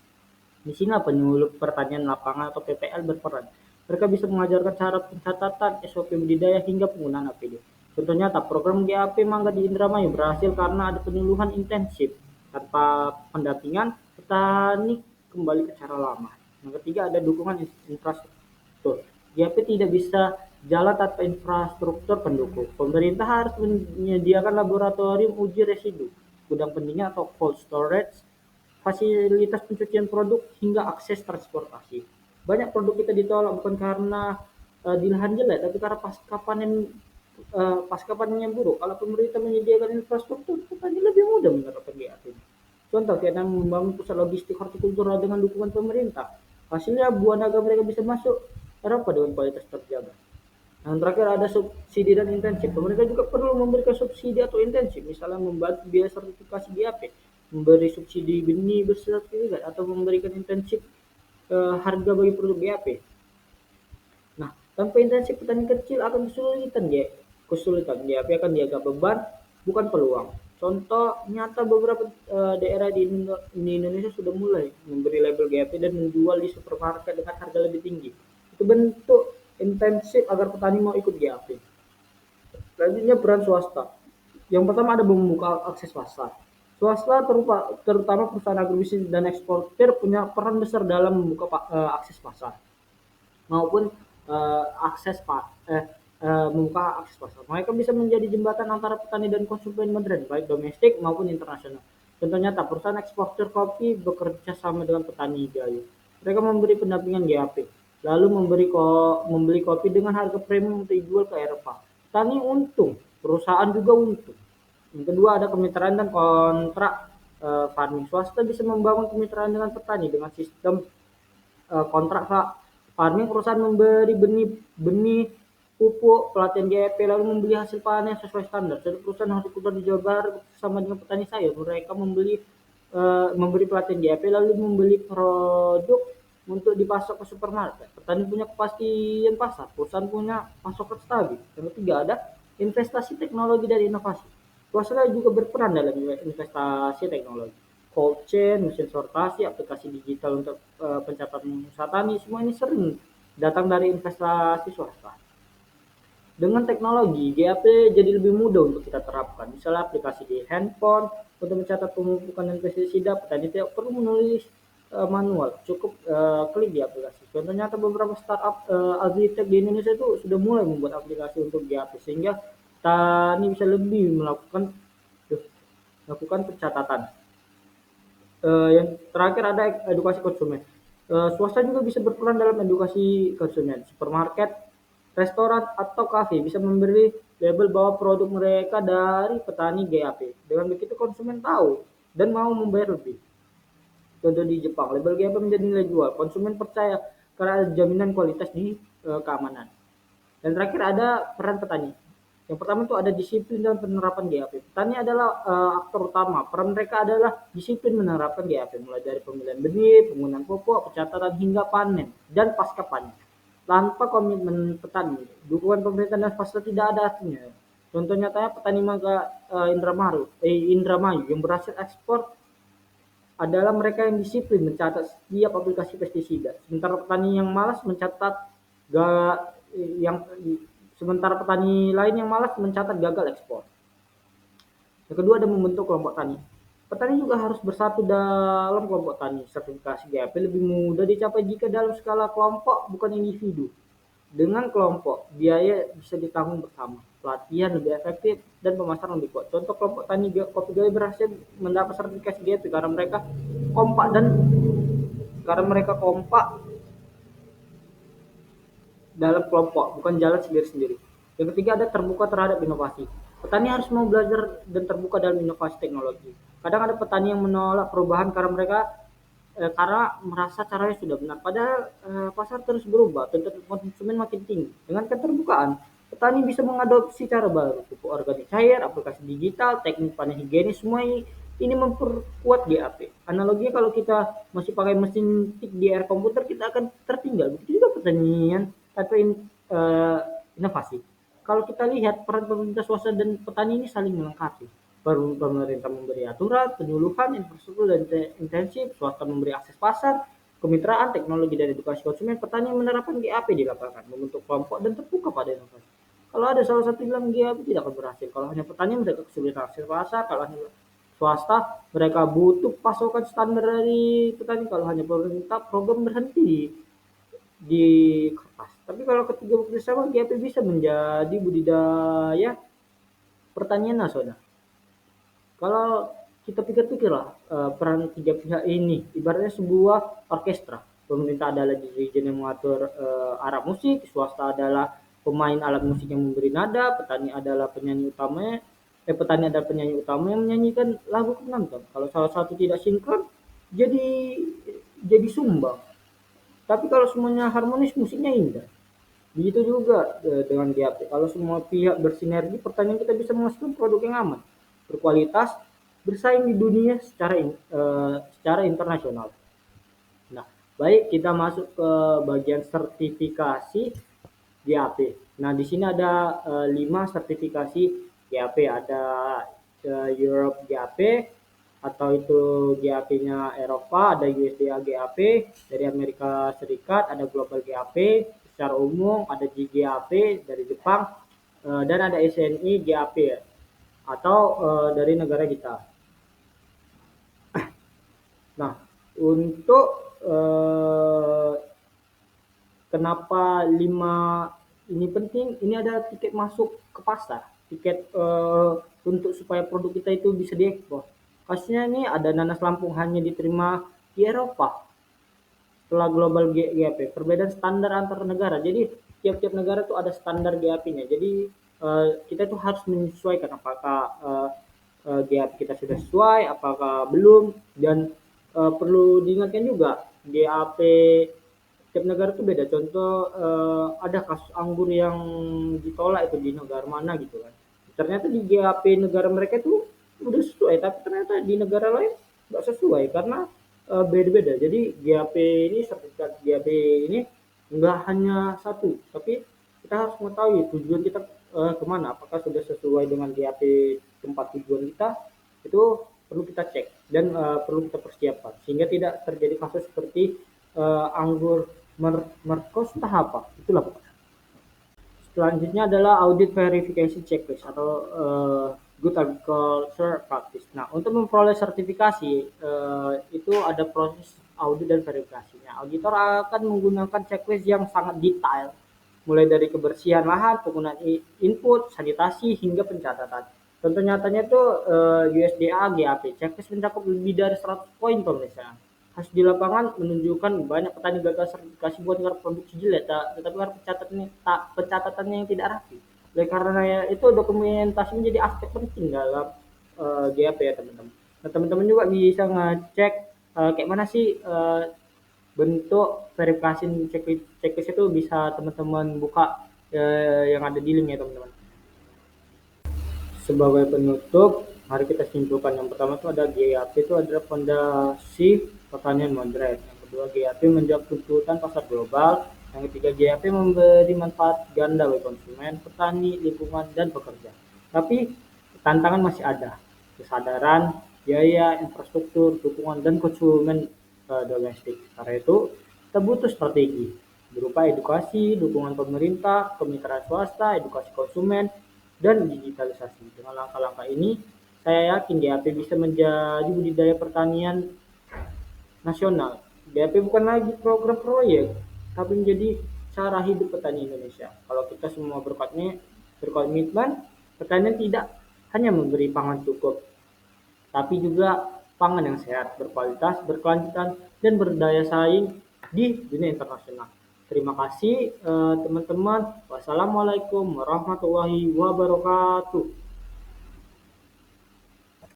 Di sini penyuluh pertanian lapangan atau PPL berperan. Mereka bisa mengajarkan cara pencatatan, SOP budidaya hingga penggunaan APD. Contohnya program GAP Mangga di Indramayu berhasil karena ada penyuluhan intensif. Tanpa pendampingan, petani kembali ke cara lama. Yang ketiga ada dukungan infrastruktur. GAP tidak bisa jalan tanpa infrastruktur pendukung. Pemerintah harus menyediakan laboratorium uji residu, gudang pendingin atau cold storage, fasilitas pencucian produk, hingga akses transportasi. Banyak produk kita ditolak bukan karena di lahan jelek, tapi karena pasca panennya buruk. Kalau pemerintah menyediakan infrastruktur, petani lebih mudah menerapkan GAP. Contoh, Vietnam membangun pusat logistik hortikultura dengan dukungan pemerintah. Hasilnya buah naga mereka bisa masuk Eropa dengan kualitas terjaga. Yang terakhir ada subsidi dan intensif. Pemerintah juga perlu memberikan subsidi atau intensif, misalnya membantu biaya sertifikasi GAP, memberi subsidi benih bersertifikat, atau memberikan intensif harga bagi produk GAP. Nah, tanpa intensif petani kecil akan kesulitan. GAP akan dianggap beban, bukan peluang. Contoh nyata beberapa daerah di Indonesia sudah mulai memberi label GAP dan menjual di supermarket dengan harga lebih tinggi. Itu bentuk intensif agar petani mau ikut GAP. Selanjutnya peran swasta. Yang pertama ada membuka akses pasar. Swasta terutama perusahaan agribisnis dan eksportir punya peran besar dalam membuka akses pasar maupun membuka akses pasar. Mereka bisa menjadi jembatan antara petani dan konsumen modern, baik domestik maupun internasional. Contohnya, perusahaan eksportir kopi bekerja sama dengan petani gayo. Mereka memberi pendampingan GAP, lalu membeli kopi dengan harga premium untuk dijual ke Eropa. Petani untung, perusahaan juga untung. Yang kedua ada kemitraan dan kontrak farming. Swasta bisa membangun kemitraan dengan petani dengan sistem kontrak farming. Perusahaan memberi benih, pupuk, pelatihan GAP, lalu membeli hasil panen sesuai standar. Jadi perusahaan hortikultura di Jawa Barat bersama dengan petani sayur, mereka memberi pelatihan GAP, lalu membeli produk untuk dipasok ke supermarket. Petani punya kepastian pasar, perusahaan punya pasokan stabil. Yang ketiga ada investasi teknologi dan inovasi. Swasta juga berperan dalam investasi teknologi. Cold chain, mesin sortasi, aplikasi digital untuk pencatatan usaha tani, semua ini sering datang dari investasi swasta. Dengan teknologi, GAP jadi lebih mudah untuk kita terapkan. Misalnya aplikasi di handphone untuk mencatat pemupukan dan pestisida, petani tidak perlu menulis manual, cukup klik di aplikasi. Contohnya ada beberapa startup agritech di Indonesia itu sudah mulai membuat aplikasi untuk GAP sehingga petani bisa lebih melakukan pencatatan. Yang terakhir ada edukasi konsumen. Swasta juga bisa berperan dalam edukasi konsumen. Supermarket, restoran, atau kafe bisa memberi label bahwa produk mereka dari petani GAP. Dengan begitu konsumen tahu dan mau membayar lebih. Contoh di Jepang, label GAP menjadi nilai jual. Konsumen percaya karena ada jaminan kualitas di keamanan. Dan terakhir ada peran petani. Yang pertama itu ada disiplin dalam penerapan GAP. Petani adalah aktor utama. Peran mereka adalah disiplin menerapkan GAP, mulai dari pemilihan benih, penggunaan pupuk, pencatatan hingga panen dan pasca panen. Tanpa komitmen petani, dukungan pemerintah dan swasta tidak ada artinya. Contoh nyatanya petani mangga Indramayu yang berhasil ekspor adalah mereka yang disiplin mencatat setiap aplikasi pestisida. Sementara petani yang malas mencatat yang sementara petani lain yang malas mencatat gagal ekspor. Yang kedua ada membentuk kelompok tani. Petani juga harus bersatu dalam kelompok tani. Sertifikasi GAP lebih mudah dicapai jika dalam skala kelompok bukan individu. Dengan kelompok, biaya bisa ditanggung bersama, pelatihan lebih efektif, dan pemasaran lebih kuat. Contoh kelompok tani kopi gayo berhasil mendapat sertifikasi GAP karena mereka kompak dalam kelompok, bukan jalan sendiri-sendiri. Yang ketiga ada terbuka terhadap inovasi. Petani harus mau belajar dan terbuka dalam inovasi teknologi. Kadang ada petani yang menolak perubahan karena merasa caranya sudah benar. Padahal pasar terus berubah, tuntutan konsumen makin tinggi. Dengan keterbukaan, petani bisa mengadopsi cara baru, pupuk organik cair, aplikasi digital, teknik panen higienis, semua ini Ini memperkuat GAP. Analoginya kalau kita masih pakai mesin tik di era komputer, kita akan tertinggal. Begitu juga pertanian atau inovasi. Kalau kita lihat peran pemerintah swasta dan petani ini saling melengkapi. Pemerintah memberi aturan, penyuluhan, infrastruktur dan intensif, swasta memberi akses pasar, kemitraan, teknologi dan edukasi konsumen, petani menerapkan GAP di lapangan, membentuk kelompok dan terbuka pada inovasi. Kalau ada salah satu bilang GAP tidak akan berhasil. Kalau hanya petani mereka kesulitan akses pasar, kalau hanya swasta mereka butuh pasokan standar dari petani, kalau hanya pemerintah program berhenti di kertas. Tapi kalau ketiga bekerjasama GAP bisa menjadi budidaya pertanian nasional. Kalau kita pikir-pikirlah peran tiga pihak ini ibaratnya sebuah orkestra. Pemerintah adalah dirijen yang mengatur arah musik, swasta adalah pemain alat musik yang memberi nada, petani adalah penyanyi utama, petani adalah penyanyi utama yang menyanyikan lagu penonton. Kalau salah satu tidak sinkron, jadi sumbang. Tapi kalau semuanya harmonis, musiknya indah. Begitu juga dengan GAP. Kalau semua pihak bersinergi, pertanian kita bisa menghasilkan produk yang aman, berkualitas, bersaing di dunia secara internasional. Nah, baik kita masuk ke bagian sertifikasi GAP. Nah, di sini ada 5 sertifikasi GAP. Ada Europe GAP atau itu GAP-nya Eropa, ada USDA GAP, dari Amerika Serikat ada Global GAP, secara umum ada GGAP dari Jepang, dan ada SNI GAP atau dari negara kita. Nah, untuk kenapa 5 ini penting? Ini ada tiket masuk ke pasar, tiket untuk supaya produk kita itu bisa diekspor. Kasusnya ini ada nanas Lampung hanya diterima di Eropa setelah global GAP, perbedaan standar antar negara. Jadi tiap-tiap negara tuh ada standar GAP-nya. Jadi kita tuh harus menyesuaikan apakah GAP kita sudah sesuai, apakah belum, dan perlu diingatkan juga GAP tiap negara tuh beda. Contoh ada kasus anggur yang ditolak itu di negara mana gitu kan. Ternyata di GAP negara mereka itu udah sesuai, tapi ternyata di negara lain nggak sesuai karena beda-beda. Jadi GAP ini, sertifikat GAP ini nggak hanya satu, tapi kita harus mengetahui tujuan kita kemana. Apakah sudah sesuai dengan GAP tempat tujuan kita, itu perlu kita cek dan perlu kita persiapkan sehingga tidak terjadi kasus seperti anggur Merkos apa itulah pokoknya. Selanjutnya adalah audit verification checklist atau good agriculture practice. Nah, untuk memperoleh sertifikasi itu ada proses audit dan verifikasinya. Auditor akan menggunakan checklist yang sangat detail, mulai dari kebersihan lahan, penggunaan input, sanitasi, hingga pencatatan. Contoh nyatanya itu USDA GAP, checklist mencakup lebih dari 100 poin pemeriksaan. Hasil di lapangan menunjukkan banyak petani gagal sertifikasi bukan karena produksi jelek, tetapi karena pencatatannya yang tidak rapi. Oleh karena itu dokumentasi menjadi aspek penting dalam GAP ya teman-teman. Nah, teman-teman juga bisa ngecek kayak mana sih bentuk verifikasi checklist itu, bisa teman-teman buka yang ada di link ya teman-teman. Sebagai penutup, mari kita simpulkan. Yang pertama itu ada GAP itu adalah fondasi pertanian modern. Yang kedua, GAP menjawab tuntutan pasar global. Yang ketiga, GAP memberi manfaat ganda bagi konsumen, petani, lingkungan, dan pekerja. Tapi tantangan masih ada. Kesadaran, biaya, infrastruktur, dukungan, dan konsumen domestik. Karena itu, kita butuh strategi berupa edukasi, dukungan pemerintah, kemitraan swasta, edukasi konsumen, dan digitalisasi. Dengan langkah-langkah ini, saya yakin GAP bisa menjadi budidaya pertanian nasional. GAP bukan lagi program proyek, tapi menjadi cara hidup petani Indonesia. Kalau kita semua berkomitmen, pertanian tidak hanya memberi pangan cukup, tapi juga pangan yang sehat, berkualitas, berkelanjutan, dan berdaya saing di dunia internasional. Terima kasih teman-teman. Wassalamualaikum warahmatullahi wabarakatuh.